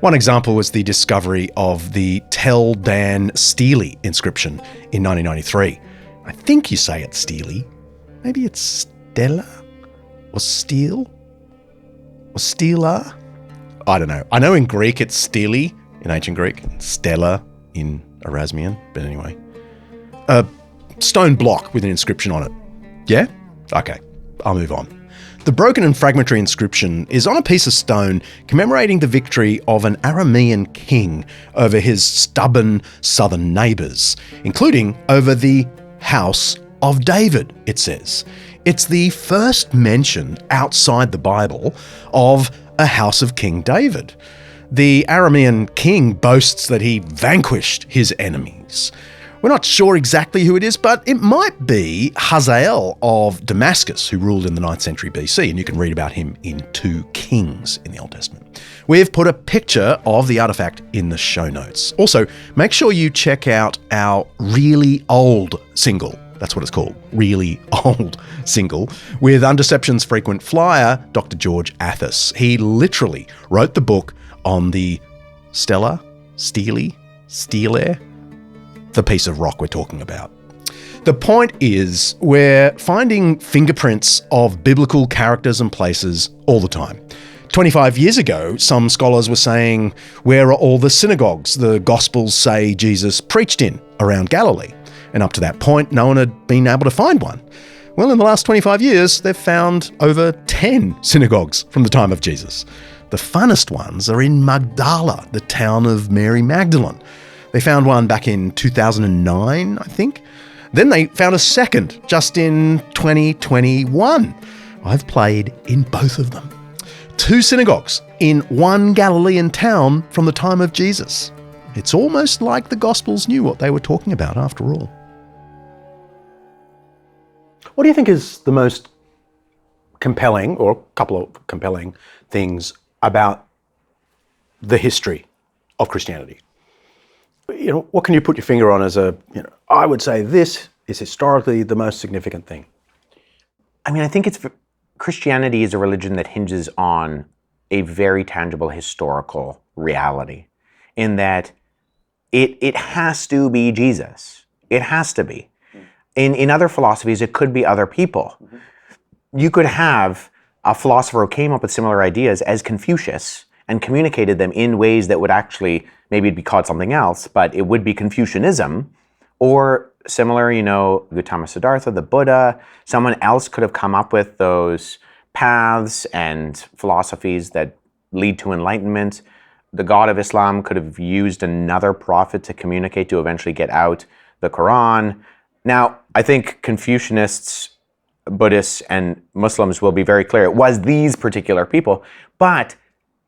Speaker 1: One example was the discovery of the Tel Dan Stele inscription in 1993. I think you say it's Stele. Maybe it's Stella? Or Stele? Or Stela? I don't know. I know in Greek it's Stele, in ancient Greek, Stella in Erasmian, but anyway. A stone block with an inscription on it. Yeah? Okay, I'll move on. The broken and fragmentary inscription is on a piece of stone commemorating the victory of an Aramean king over his stubborn southern neighbours, including over the House of David, it says. It's the first mention outside the Bible of a house of King David. The Aramean king boasts that he vanquished his enemies. We're not sure exactly who it is, but it might be Hazael of Damascus, who ruled in the 9th century BC, and you can read about him in 2 Kings in the Old Testament. We've put a picture of the artifact in the show notes. Also, make sure you check out our really old single. That's what it's called, really old single, with Undeceptions frequent flyer, Dr. George Athas. He literally wrote the book on the Stele, the piece of rock we're talking about. The point is, we're finding fingerprints of biblical characters and places all the time. 25 years ago, some scholars were saying, where are all the synagogues the Gospels say Jesus preached in around Galilee? And up to that point, no one had been able to find one. Well, in the last 25 years, they've found over 10 synagogues from the time of Jesus. The funnest ones are in Magdala, the town of Mary Magdalene. They found one back in 2009, I think. Then they found a second just in 2021. I've played in both of them. 2 synagogues in one Galilean town from the time of Jesus. It's almost like the Gospels knew what they were talking about after all.
Speaker 8: What do you think is the most compelling, or a couple of compelling things about the history of Christianity? What can you put your finger on as I would say this is historically the most significant thing?
Speaker 4: I mean, I think Christianity is a religion that hinges on a very tangible historical reality, in that it has to be Jesus. It has to be. In other philosophies, it could be other people. You could have a philosopher who came up with similar ideas as Confucius and communicated them in ways that would actually, maybe it'd be called something else, but it would be Confucianism. Or similar, Gautama Siddhartha, the Buddha, someone else could have come up with those paths and philosophies that lead to enlightenment. The God of Islam could have used another prophet to communicate to eventually get out the Quran. Now, I think Confucianists, Buddhists, and Muslims will be very clear. It was these particular people, but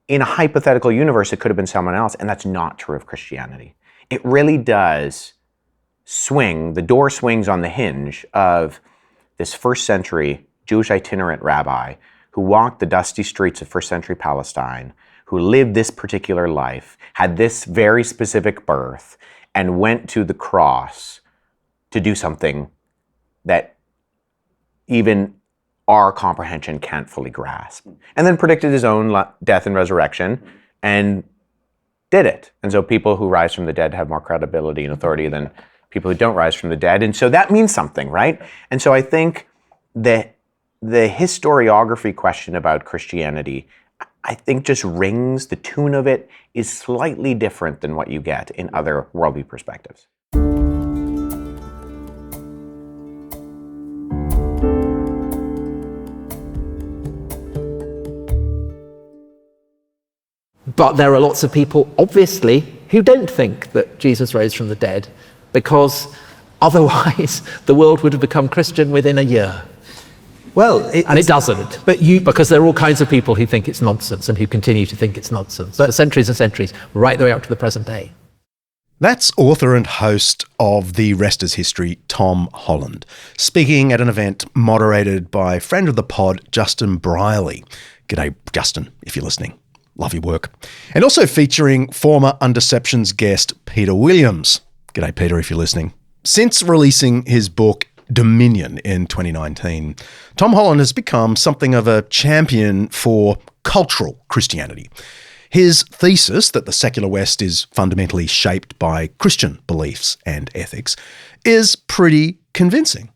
Speaker 4: in a hypothetical universe, it could have been someone else, and that's not true of Christianity. It really does swing, the door swings on the hinge of this first century Jewish itinerant rabbi who walked the dusty streets of first century Palestine, who lived this particular life, had this very specific birth, and went to the cross to do something that even our comprehension can't fully grasp. And then predicted his own death and resurrection and did it. And so people who rise from the dead have more credibility and authority than people who don't rise from the dead. And so that means something, right? And so I think that the historiography question about Christianity, I think just rings, the tune of it is slightly different than what you get in other worldview perspectives.
Speaker 12: But there are lots of people, obviously, who don't think that Jesus rose from the dead, because otherwise the world would have become Christian within a year.
Speaker 13: Well,
Speaker 12: and it doesn't. Because there are all kinds of people who think it's nonsense and who continue to think it's nonsense. So centuries and centuries, right the way up to the present day.
Speaker 1: That's author and host of The Rest is History, Tom Holland, speaking at an event moderated by friend of the pod, Justin Brierley. G'day, Justin, if you're listening. Love your work. And also featuring former Undeceptions guest Peter Williams. G'day, Peter, if you're listening. Since releasing his book Dominion in 2019, Tom Holland has become something of a champion for cultural Christianity. His thesis that the secular West is fundamentally shaped by Christian beliefs and ethics is pretty convincing.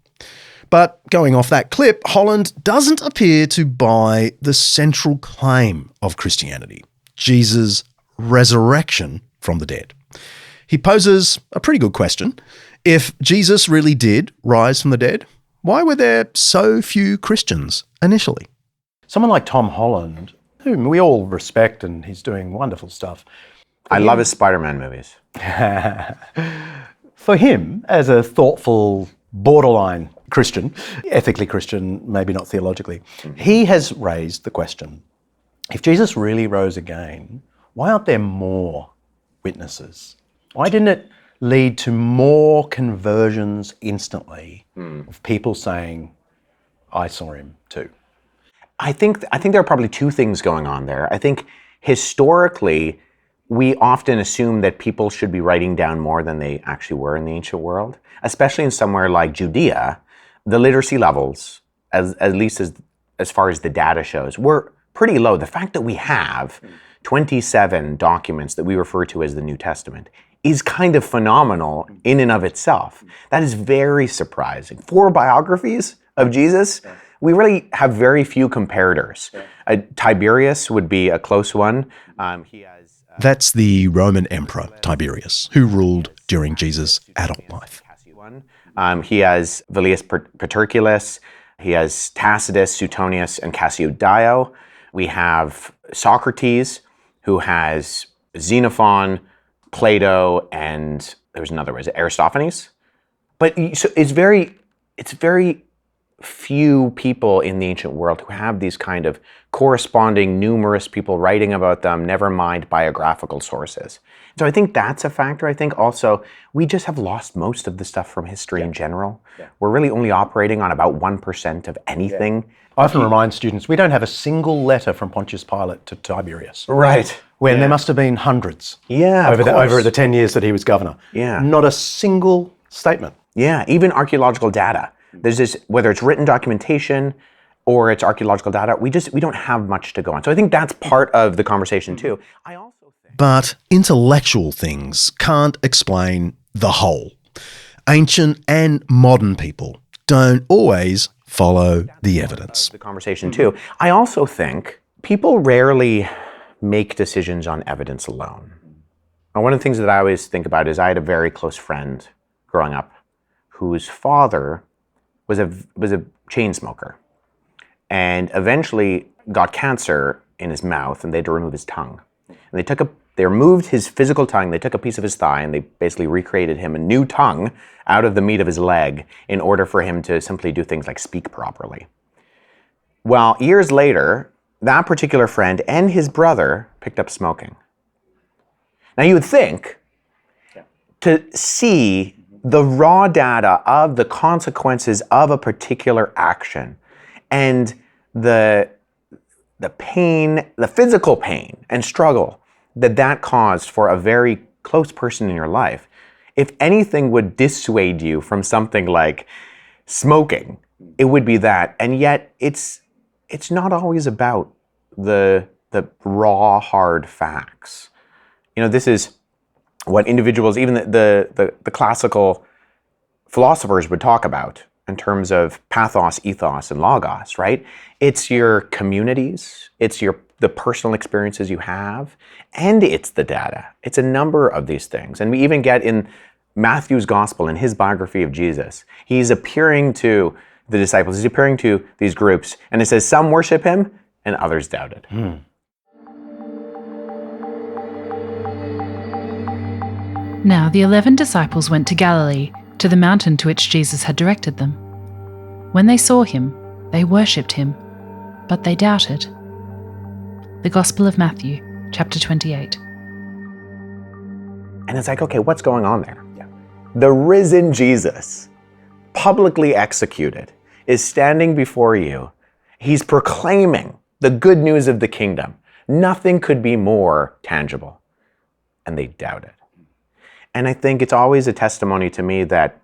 Speaker 1: But going off that clip, Holland doesn't appear to buy the central claim of Christianity, Jesus' resurrection from the dead. He poses a pretty good question. If Jesus really did rise from the dead, why were there so few Christians initially?
Speaker 8: Someone like Tom Holland, whom we all respect, and he's doing wonderful stuff.
Speaker 4: I love his Spider-Man movies.
Speaker 8: For him, as a thoughtful, borderline Christian, ethically Christian, maybe not theologically, he has raised the question, if Jesus really rose again, why aren't there more witnesses? Why didn't it lead to more conversions instantly of people saying, I saw him too?
Speaker 4: I think there are probably two things going on there. I think historically, we often assume that people should be writing down more than they actually were in the ancient world, especially in somewhere like Judea. The literacy levels, at least as far as the data shows, were pretty low. The fact that we have 27 documents that we refer to as the New Testament is kind of phenomenal in and of itself. That is very surprising. 4 biographies of Jesus, we really have very few comparators. Tiberius would be a close one.
Speaker 1: That's the Roman Emperor Tiberius, who ruled during Jesus' adult life.
Speaker 4: He has Velius Paterculus. He has Tacitus, Suetonius, and Cassiodeo. We have Socrates, who has Xenophon, Plato, and there's another, was it Aristophanes? But so it's very few people in the ancient world who have these kind of corresponding numerous people writing about them, never mind biographical sources. So I think that's a factor. I think also we just have lost most of the stuff from history in general. We're really only operating on about 1% of anything.
Speaker 8: I often remind students, we don't have a single letter from Pontius Pilate to Tiberius.
Speaker 4: Right.
Speaker 8: When there must have been hundreds.
Speaker 4: Yeah,
Speaker 8: over the 10 years that he was governor.
Speaker 4: Yeah.
Speaker 8: Not a single statement.
Speaker 4: Yeah, even archaeological data. There's this, whether it's written documentation or it's archaeological data, we don't have much to go on. So I think that's part of the conversation too.
Speaker 1: But intellectual things can't explain the whole. Ancient and modern people don't always follow the evidence.
Speaker 4: The conversation too. I also think people rarely make decisions on evidence alone. Now, one of the things that I always think about is I had a very close friend growing up whose father was a chain smoker and eventually got cancer in his mouth and they had to remove his tongue. And they removed his physical tongue, they took a piece of his thigh and they basically recreated him a new tongue out of the meat of his leg in order for him to simply do things like speak properly. Well, years later, that particular friend and his brother picked up smoking. Now you would think to see the raw data of the consequences of a particular action and the pain, the physical pain and struggle that caused for a very close person in your life, if anything would dissuade you from something like smoking, it would be that. And yet it's not always about the raw, hard facts. You know, this is what individuals, even the classical philosophers would talk about in terms of pathos, ethos, and logos, right? It's your communities, it's the personal experiences you have, and it's the data. It's a number of these things. And we even get in Matthew's gospel, in his biography of Jesus, he's appearing to the disciples, he's appearing to these groups, and it says some worship him and others doubted.
Speaker 13: Now the 11 disciples went to Galilee, to the mountain to which Jesus had directed them. When they saw him, they worshipped him, but they doubted. The Gospel of Matthew, chapter 28.
Speaker 4: And it's like, okay, what's going on there? The risen Jesus, publicly executed, is standing before you. He's proclaiming the good news of the kingdom. Nothing could be more tangible. And they doubted. And I think it's always a testimony to me that,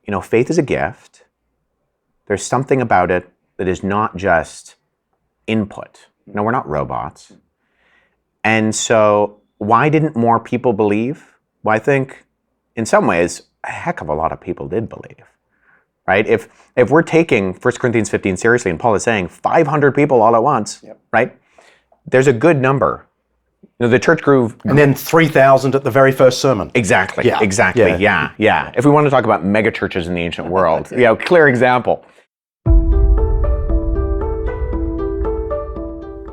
Speaker 4: you know, faith is a gift. There's something about it that is not just input. No, we're not robots. And so why didn't more people believe? Well, I think in some ways, a heck of a lot of people did believe, right? If we're taking 1 Corinthians 15 seriously, and Paul is saying 500 people all at once, right? There's a good number. You know, the church grew.
Speaker 8: And then 3,000 at the very first sermon.
Speaker 4: Exactly,
Speaker 8: Yeah.
Speaker 4: exactly, yeah. If we want to talk about mega churches in the ancient world, clear example.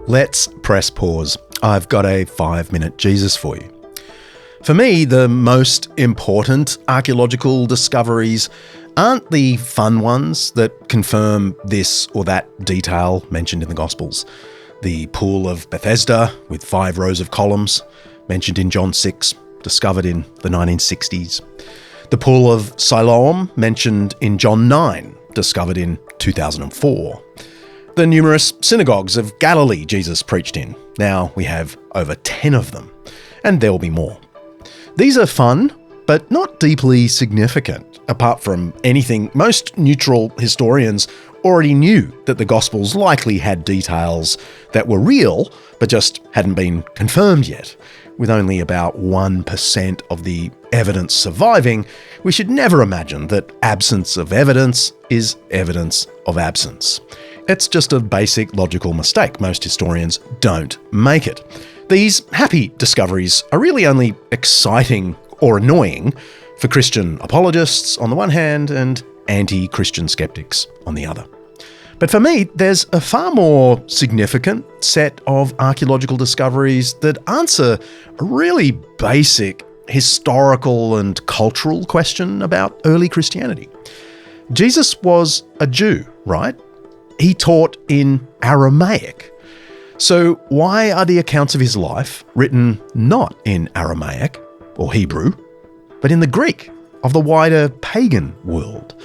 Speaker 1: Let's press pause. I've got a 5-minute Jesus for you. For me, the most important archaeological discoveries aren't the fun ones that confirm this or that detail mentioned in the Gospels. The Pool of Bethesda with 5 rows of columns, mentioned in John 6, discovered in the 1960s. The Pool of Siloam, mentioned in John 9, discovered in 2004. The numerous synagogues of Galilee Jesus preached in. Now we have over 10 of them, and there will be more. These are fun, but not deeply significant, apart from anything most neutral historians already knew that the Gospels likely had details that were real, but just hadn't been confirmed yet. With only about 1% of the evidence surviving, we should never imagine that absence of evidence is evidence of absence. It's just a basic logical mistake. Most historians don't make it. These happy discoveries are really only exciting or annoying for Christian apologists on the one hand and anti-Christian skeptics on the other. But for me, there's a far more significant set of archaeological discoveries that answer a really basic historical and cultural question about early Christianity. Jesus was a Jew, right? He taught in Aramaic. So why are the accounts of his life written not in Aramaic or Hebrew, but in the Greek of the wider pagan world?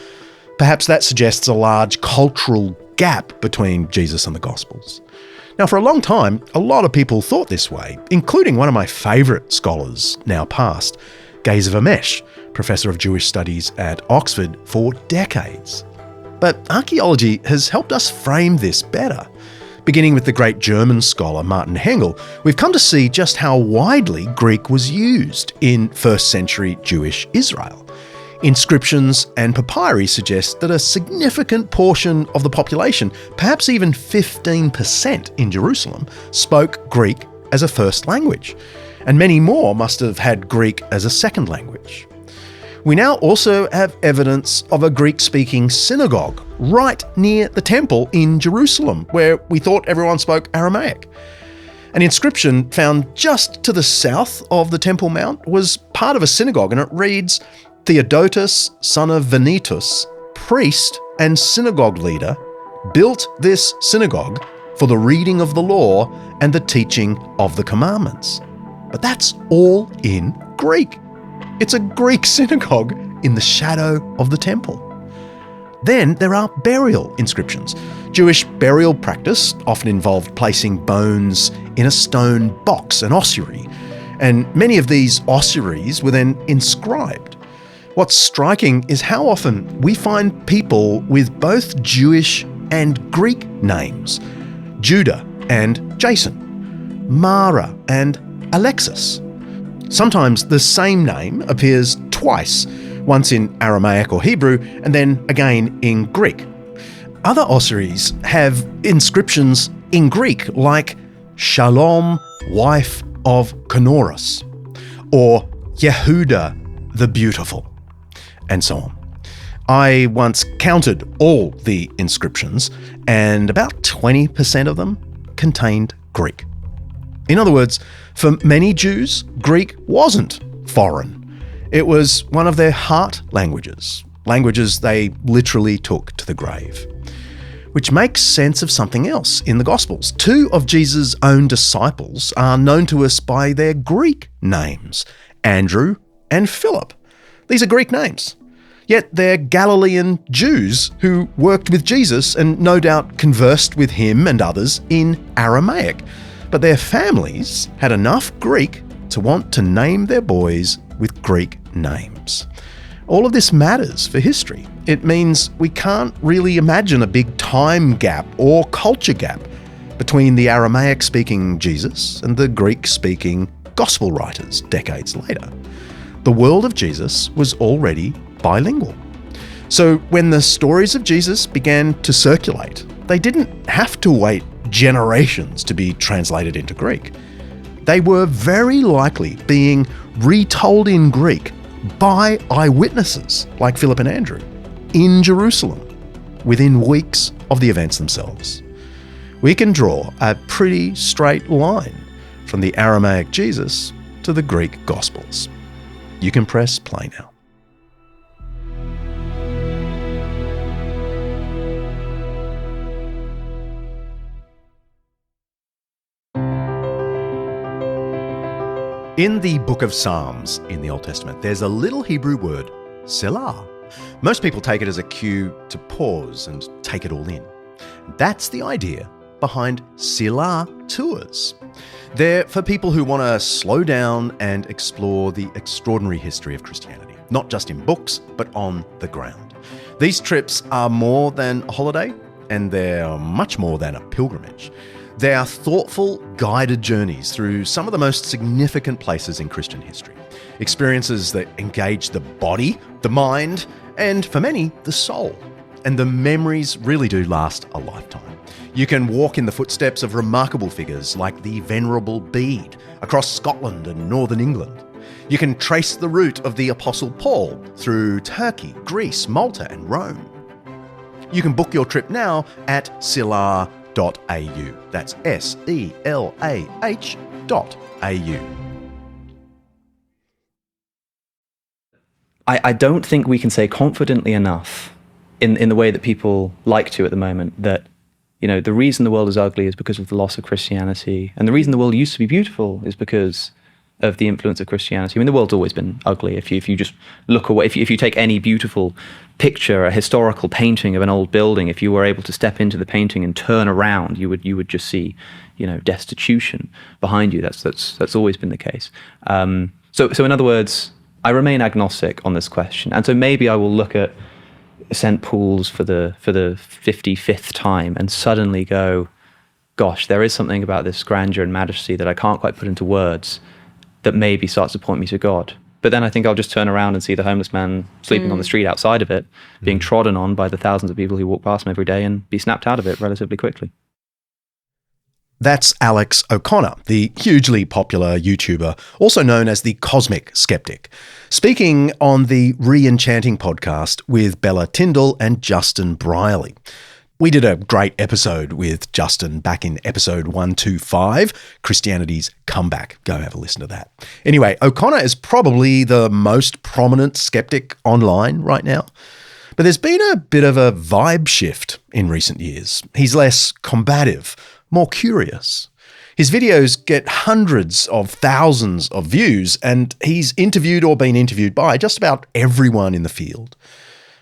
Speaker 1: Perhaps that suggests a large cultural gap between Jesus and the Gospels. Now, for a long time, a lot of people thought this way, including one of my favourite scholars, now past, Gezer Vermesh, Professor of Jewish Studies at Oxford for decades. But archaeology has helped us frame this better. Beginning with the great German scholar Martin Hengel, we've come to see just how widely Greek was used in first century Jewish Israel. Inscriptions and papyri suggest that a significant portion of the population, perhaps even 15% in Jerusalem, spoke Greek as a first language, and many more must have had Greek as a second language. We now also have evidence of a Greek-speaking synagogue right near the temple in Jerusalem, where we thought everyone spoke Aramaic. An inscription found just to the south of the Temple Mount was part of a synagogue, and it reads, "Theodotus, son of Venetus, priest and synagogue leader, built this synagogue for the reading of the law and the teaching of the commandments." But that's all in Greek. It's a Greek synagogue in the shadow of the temple. Then there are burial inscriptions. Jewish burial practice often involved placing bones in a stone box, an ossuary, and many of these ossuaries were then inscribed. What's striking is how often we find people with both Jewish and Greek names: Judah and Jason, Mara and Alexis. Sometimes the same name appears twice, once in Aramaic or Hebrew, and then again in Greek. Other ossuaries have inscriptions in Greek like Shalom, wife of Kenorus, or Yehuda the Beautiful, and so on. I once counted all the inscriptions, and about 20% of them contained Greek. In other words, for many Jews, Greek wasn't foreign. It was one of their heart languages, languages they literally took to the grave. Which makes sense of something else in the Gospels. 2 of Jesus' own disciples are known to us by their Greek names, Andrew and Philip. These are Greek names. Yet they're Galilean Jews who worked with Jesus and no doubt conversed with him and others in Aramaic. But their families had enough Greek to want to name their boys with Greek names. All of this matters for history. It means we can't really imagine a big time gap or culture gap between the Aramaic-speaking Jesus and the Greek-speaking gospel writers decades later. The world of Jesus was already bilingual. So when the stories of Jesus began to circulate, they didn't have to wait generations to be translated into Greek. They were very likely being retold in Greek by eyewitnesses like Philip and Andrew in Jerusalem within weeks of the events themselves. We can draw a pretty straight line from the Aramaic Jesus to the Greek Gospels. You can press play now. In the book of Psalms in the Old Testament, there's a little Hebrew word, selah. Most people take it as a cue to pause and take it all in. That's the idea behind Selah tours. They're for people who want to slow down and explore the extraordinary history of Christianity, not just in books, but on the ground. These trips are more than a holiday, and they're much more than a pilgrimage. They are thoughtful, guided journeys through some of the most significant places in Christian history. Experiences that engage the body, the mind, and for many, the soul. And the memories really do last a lifetime. You can walk in the footsteps of remarkable figures like the Venerable Bede across Scotland and northern England. You can trace the route of the Apostle Paul through Turkey, Greece, Malta, and Rome. You can book your trip now at selah.au. That's SELAH.au.
Speaker 14: I don't think we can say confidently enough in the way that people like to at the moment that, you know, the reason the world is ugly is because of the loss of Christianity, and the reason the world used to be beautiful is because of the influence of Christianity. I mean, the world's always been ugly. If you just look away, if you take any beautiful picture, a historical painting of an old building, if you were able to step into the painting and turn around, you would just see, you know, destitution behind you. That's always been the case. So in other words, I remain agnostic on this question, and so maybe I will look at St. Paul's for the 55th time and suddenly go, gosh, there is something about this grandeur and majesty that I can't quite put into words that maybe starts to point me to God. But then I think I'll just turn around and see the homeless man sleeping on the street outside of it, being trodden on by the thousands of people who walk past him every day, and be snapped out of it relatively quickly.
Speaker 1: That's Alex O'Connor, the hugely popular YouTuber, also known as the Cosmic Skeptic, speaking on the Re-Enchanting podcast with Bella Tyndall and Justin Brierley. We did a great episode with Justin back in episode 125, Christianity's Comeback. Go have a listen to that. Anyway, O'Connor is probably the most prominent skeptic online right now. But there's been a bit of a vibe shift in recent years. He's less combative, more curious. His videos get hundreds of thousands of views, and he's interviewed or been interviewed by just about everyone in the field.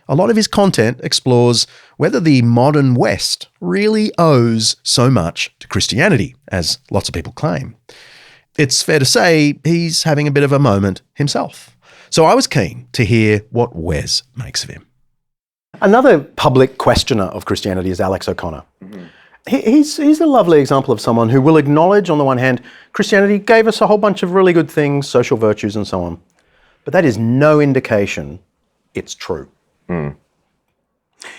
Speaker 1: A lot of his content explores whether the modern West really owes so much to Christianity, as lots of people claim. It's fair to say he's having a bit of a moment himself. So I was keen to hear what Wes makes of him.
Speaker 8: Another public questioner of Christianity is Alex O'Connor. He's a lovely example of someone who will acknowledge, on the one hand, Christianity gave us a whole bunch of really good things, social virtues and so on. But that is no indication it's true.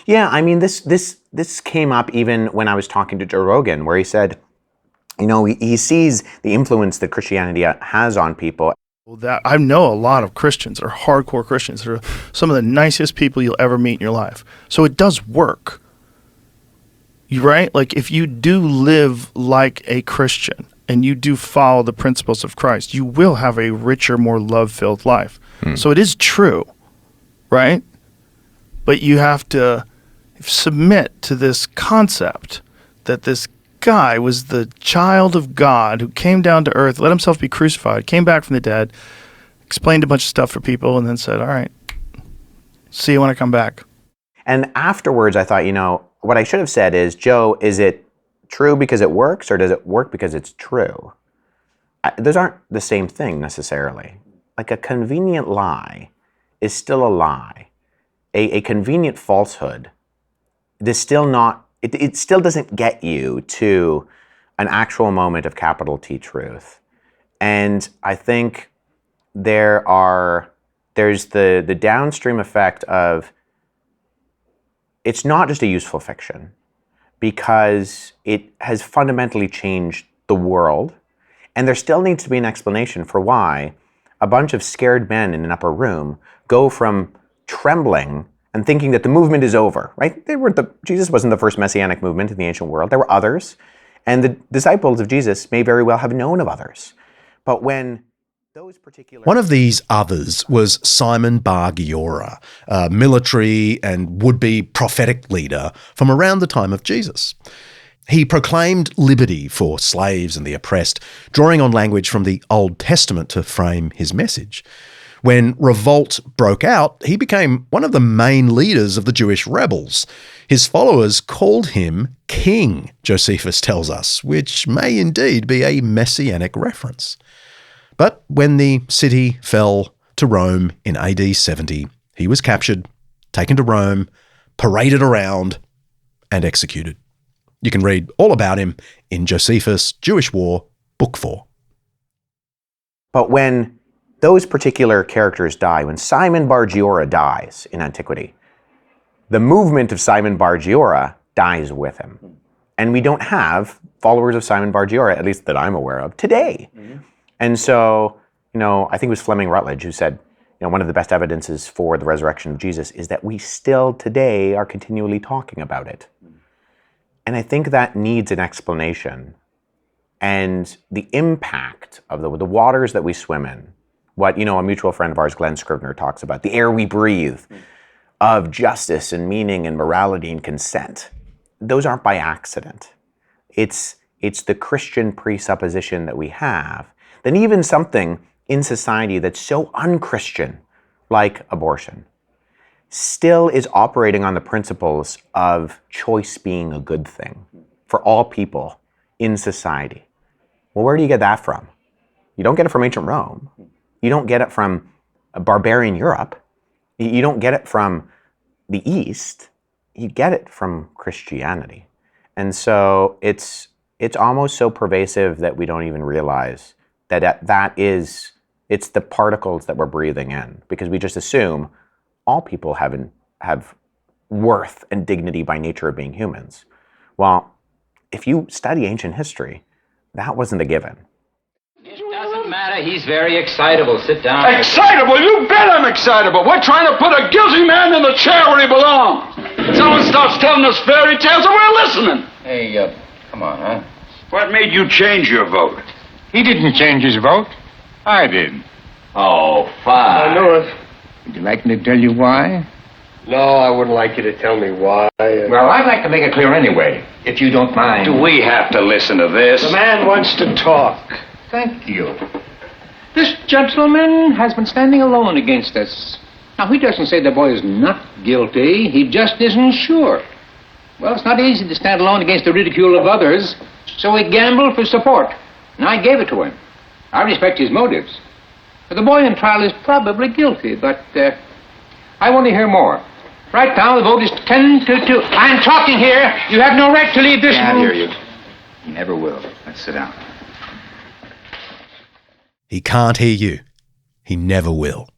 Speaker 4: Yeah, I mean, this came up even when I was talking to Joe Rogan, where he said, you know, he sees the influence that Christianity has on people.
Speaker 3: That I know a lot of Christians that are hardcore Christians. They're some of the nicest people you'll ever meet in your life. So it does work. You right? Like if you do live like a Christian and you do follow the principles of Christ, you will have a richer, more love-filled life. So it is true, right? But you have to submit to this concept that this guy was the child of God who came down to earth, let himself be crucified, came back from the dead, explained a bunch of stuff for people, and then said, all right, see you when I come back.
Speaker 4: And afterwards, I thought, you know, what I should have said is, Joe, is it true because it works, or does it work because it's true? Those aren't the same thing necessarily. Like a convenient lie is still a lie. A convenient falsehood is still not, it still doesn't get you to an actual moment of capital T truth. And I think there's the downstream effect of, it's not just a useful fiction, because it has fundamentally changed the world, and there still needs to be an explanation for why a bunch of scared men in an upper room go from trembling and thinking that the movement is over, right? Jesus wasn't the first messianic movement in the ancient world. There were others, and the disciples of Jesus may very well have known of others. But when
Speaker 1: one of these others was Simon Bar Giora, a military and would-be prophetic leader from around the time of Jesus. He proclaimed liberty for slaves and the oppressed, drawing on language from the Old Testament to frame his message. When revolt broke out, he became one of the main leaders of the Jewish rebels. His followers called him King, Josephus tells us, which may indeed be a messianic reference. But when the city fell to Rome in AD 70, he was captured, taken to Rome, paraded around, and executed. You can read all about him in Josephus, Jewish War, Book 4.
Speaker 4: But when those particular characters die, when Simon Bar Giora dies in antiquity, the movement of Simon Bar Giora dies with him. And we don't have followers of Simon Bar Giora, at least that I'm aware of, today. And so I think it was Fleming Rutledge who said, one of the best evidences for the resurrection of Jesus is that we still today are continually talking about it. And I think that needs an explanation. And the impact of the waters that we swim in, what, a mutual friend of ours, Glenn Scrivener, talks about, the air we breathe of justice and meaning and morality and consent. Those aren't by accident. It's the Christian presupposition that we have that even something in society that's so unchristian, like abortion, still is operating on the principles of choice being a good thing for all people in society. Well, where do you get that from? You don't get it from ancient Rome. You don't get it from barbarian Europe. You don't get it from the East. You get it from Christianity. And so it's almost so pervasive that we don't even realize that it's the particles that we're breathing in, because we just assume all people have worth and dignity by nature of being humans. Well, if you study ancient history, that wasn't a given.
Speaker 15: It doesn't matter. He's very excitable. Sit down.
Speaker 16: Excitable? You bet I'm excitable. We're trying to put a guilty man in the chair where he belongs. Someone starts telling us fairy tales and we're listening.
Speaker 15: Hey, come on, huh?
Speaker 16: What made you change your vote?
Speaker 17: He didn't change his vote. I did.
Speaker 15: Oh, fine.
Speaker 17: I knew it. Would you like me to tell you why? No, I wouldn't like you to tell me why.
Speaker 15: Well, I'd like to make it clear anyway, if you don't mind.
Speaker 16: Do we have to listen to this?
Speaker 17: The man wants to talk.
Speaker 15: Thank you. This gentleman has been standing alone against us. Now, he doesn't say the boy is not guilty. He just isn't sure. Well, it's not easy to stand alone against the ridicule of others, so he gambled for support, and I gave it to him. I respect his motives. The boy in trial is probably guilty, but I want to hear more. Right now, the vote is 10-2. I'm talking here. You have no right to leave this room.
Speaker 16: Can't hear you. He never will. Let's sit down.
Speaker 1: He can't hear you. He never will.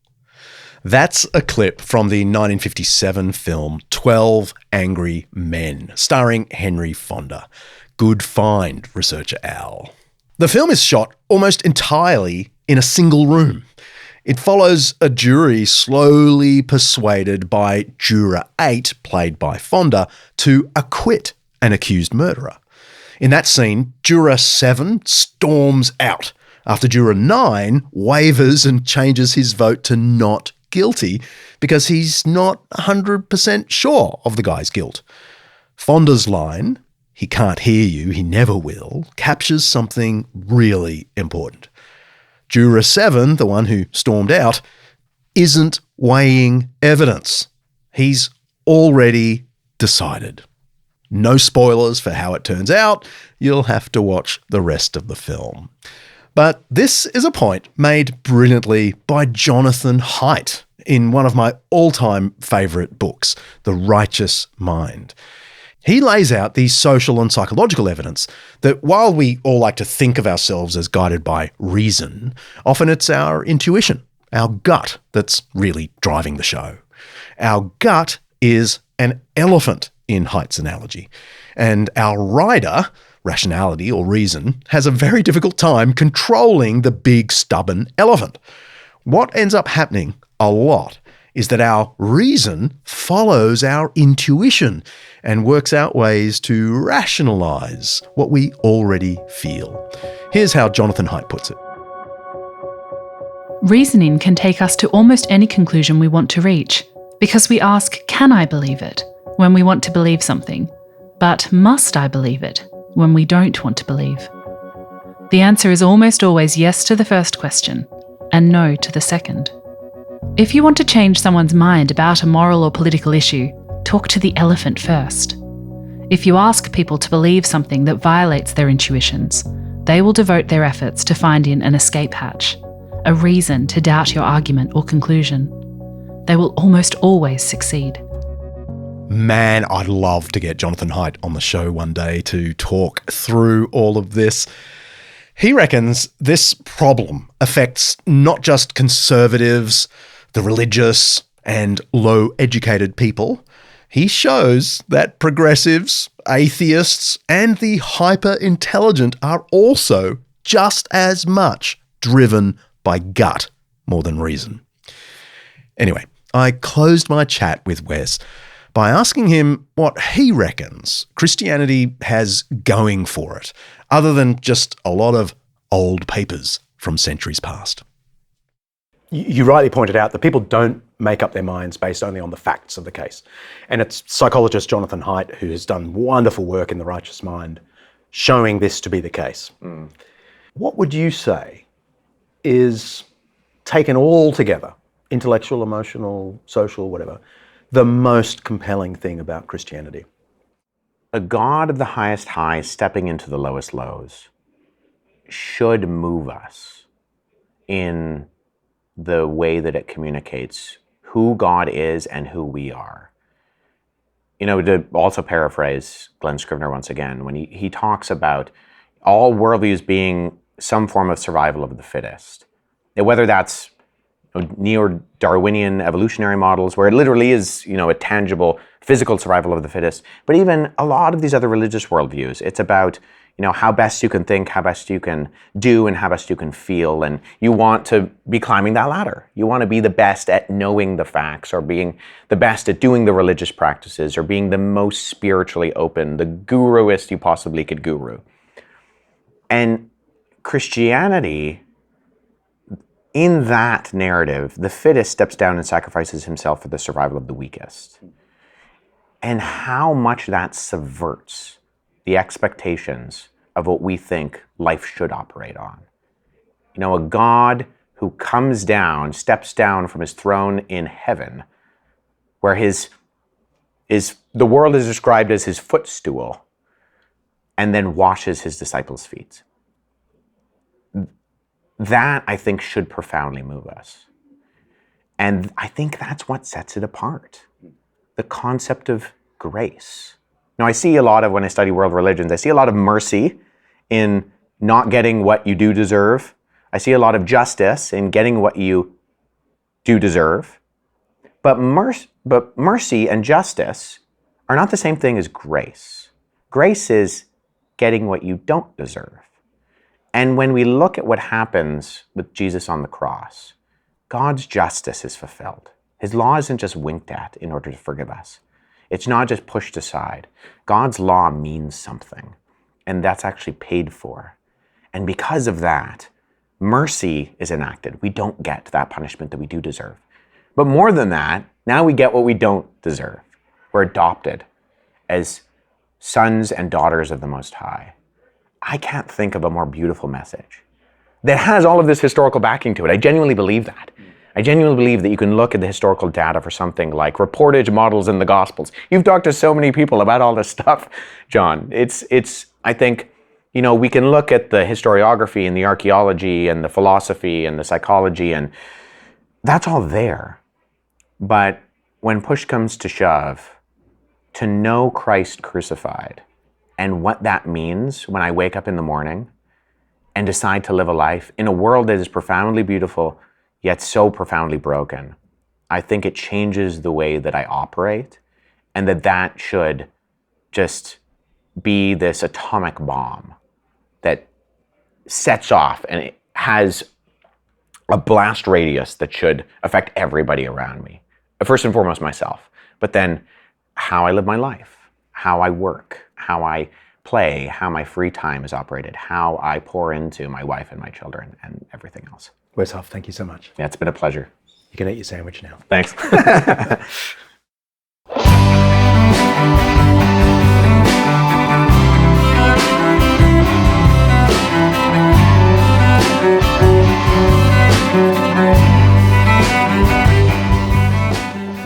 Speaker 1: That's a clip from the 1957 film 12 Angry Men, starring Henry Fonda. Good find, researcher Al. The film is shot almost entirely in a single room. It follows a jury slowly persuaded by Juror 8, played by Fonda, to acquit an accused murderer. In that scene, Juror 7 storms out after Juror 9 wavers and changes his vote to not guilty because he's not 100% sure of the guy's guilt. Fonda's line, "He can't hear you, he never will," captures something really important. Juror 7, the one who stormed out, isn't weighing evidence. He's already decided. No spoilers for how it turns out. You'll have to watch the rest of the film. But this is a point made brilliantly by Jonathan Haidt in one of my all-time favourite books, The Righteous Mind. He lays out the social and psychological evidence that while we all like to think of ourselves as guided by reason, often it's our intuition, our gut, that's really driving the show. Our gut is an elephant in Haidt's analogy, and our rider, rationality or reason, has a very difficult time controlling the big stubborn elephant. What ends up happening a lot is that our reason follows our intuition and works out ways to rationalise what we already feel. Here's how Jonathan Haidt puts it.
Speaker 13: Reasoning can take us to almost any conclusion we want to reach, because we ask, can I believe it, when we want to believe something, but must I believe it, when we don't want to believe? The answer is almost always yes to the first question, and no to the second. If you want to change someone's mind about a moral or political issue, talk to the elephant first. If you ask people to believe something that violates their intuitions, they will devote their efforts to finding an escape hatch, a reason to doubt your argument or conclusion. They will almost always succeed.
Speaker 1: Man, I'd love to get Jonathan Haidt on the show one day to talk through all of this. He reckons this problem affects not just conservatives, the religious, and low-educated people. He shows that progressives, atheists, and the hyper-intelligent are also just as much driven by gut more than reason. Anyway, I closed my chat with Wes by asking him what he reckons Christianity has going for it, other than just a lot of old papers from centuries past.
Speaker 8: You rightly pointed out that people don't make up their minds based only on the facts of the case. And it's psychologist Jonathan Haidt who has done wonderful work in The Righteous Mind showing this to be the case. What would you say is, taken all together, intellectual, emotional, social, whatever, the most compelling thing about Christianity?
Speaker 4: A God of the highest highs stepping into the lowest lows should move us in the way that it communicates who God is and who we are. You know, to also paraphrase Glenn Scrivener once again, when he talks about all worldviews being some form of survival of the fittest, whether that's neo-Darwinian evolutionary models, where it literally is, a tangible physical survival of the fittest, but even a lot of these other religious worldviews, it's about, how best you can think, how best you can do, and how best you can feel, and you want to be climbing that ladder. You want to be the best at knowing the facts, or being the best at doing the religious practices, or being the most spiritually open, the guruist you possibly could guru. And Christianity, in that narrative, the fittest steps down and sacrifices himself for the survival of the weakest. And how much that subverts the expectations of what we think life should operate on. A God who comes down, steps down from his throne in heaven, where the world is described as his footstool, and then washes his disciples' feet. That, I think, should profoundly move us. And I think that's what sets it apart. The concept of grace. Now, I see a lot of, when I study world religions, I see a lot of mercy in not getting what you do deserve. I see a lot of justice in getting what you do deserve. But mercy and justice are not the same thing as grace. Grace is getting what you don't deserve. And when we look at what happens with Jesus on the cross, God's justice is fulfilled. His law isn't just winked at in order to forgive us. It's not just pushed aside. God's law means something, and that's actually paid for. And because of that, mercy is enacted. We don't get that punishment that we do deserve. But more than that, now we get what we don't deserve. We're adopted as sons and daughters of the Most High. I can't think of a more beautiful message that has all of this historical backing to it. I genuinely believe that. I genuinely believe that you can look at the historical data for something like reportage models in the Gospels. You've talked to so many people about all this stuff, John. It's. I think, we can look at the historiography and the archaeology and the philosophy and the psychology, and that's all there. But when push comes to shove, to know Christ crucified and what that means when I wake up in the morning and decide to live a life in a world that is profoundly beautiful, yet so profoundly broken, I think it changes the way that I operate, and that should just be this atomic bomb that sets off, and it has a blast radius that should affect everybody around me. First and foremost, myself, but then how I live my life, how I work, how I play, how my free time is operated, how I pour into my wife and my children, and everything else.
Speaker 8: Wes Huff, thank you so much.
Speaker 4: Yeah, it's been a pleasure.
Speaker 8: You can eat your sandwich now.
Speaker 4: Thanks.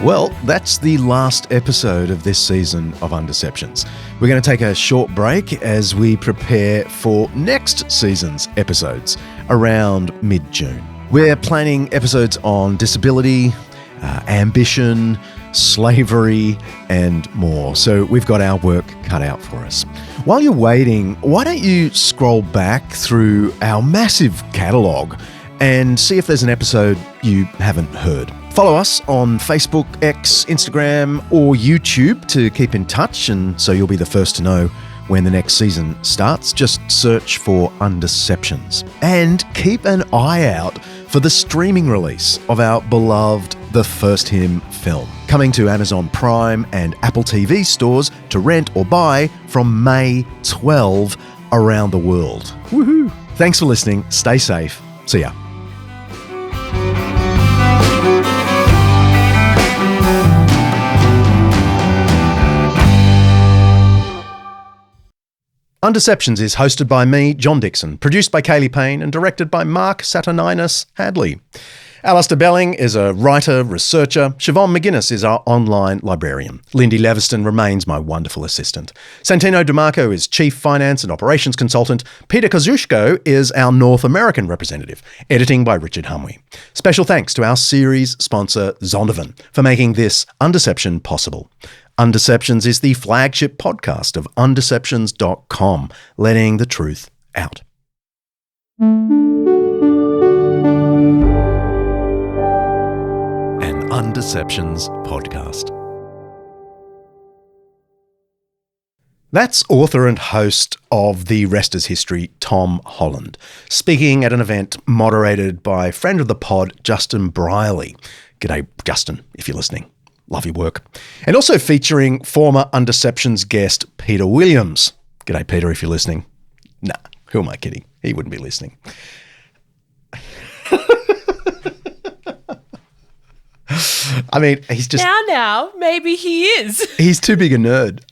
Speaker 1: Well, that's the last episode of this season of Undeceptions. We're going to take a short break as we prepare for next season's episodes around mid-June. We're planning episodes on disability, ambition, slavery, and more. So we've got our work cut out for us. While you're waiting, why don't you scroll back through our massive catalogue and see if there's an episode you haven't heard. Follow us on Facebook, X, Instagram, or YouTube to keep in touch, and so you'll be the first to know when the next season starts. Just search for Undeceptions. And keep an eye out for the streaming release of our beloved The First Hymn film, coming to Amazon Prime and Apple TV stores to rent or buy from May 12 around the world. Woohoo! Thanks for listening. Stay safe. See ya. Undeceptions is hosted by me, John Dickson, produced by Kaley Payne and directed by Mark Hadley. Alasdair Belling is a writer, researcher. Siobhan McGuiness is our online librarian. Lyndie Leviston remains my wonderful assistant. Santino Dimarco is chief finance and operations consultant. Peter Kozushko is our North American representative. Editing by Richard Hamwi. Special thanks to our series sponsor, Zondervan, for making this Undeception possible. Undeceptions is the flagship podcast of undeceptions.com, letting the truth out. An Undeceptions podcast. That's author and host of The Rest is History, Tom Holland, speaking at an event moderated by friend of the pod, Justin Brierley. G'day, Justin, if you're listening. Love your work. And also featuring former Undeceptions guest Peter Williams. G'day, Peter, if you're listening. Nah, who am I kidding? He wouldn't be listening. I mean, he's just...
Speaker 10: Now, maybe he is.
Speaker 1: He's too big a nerd.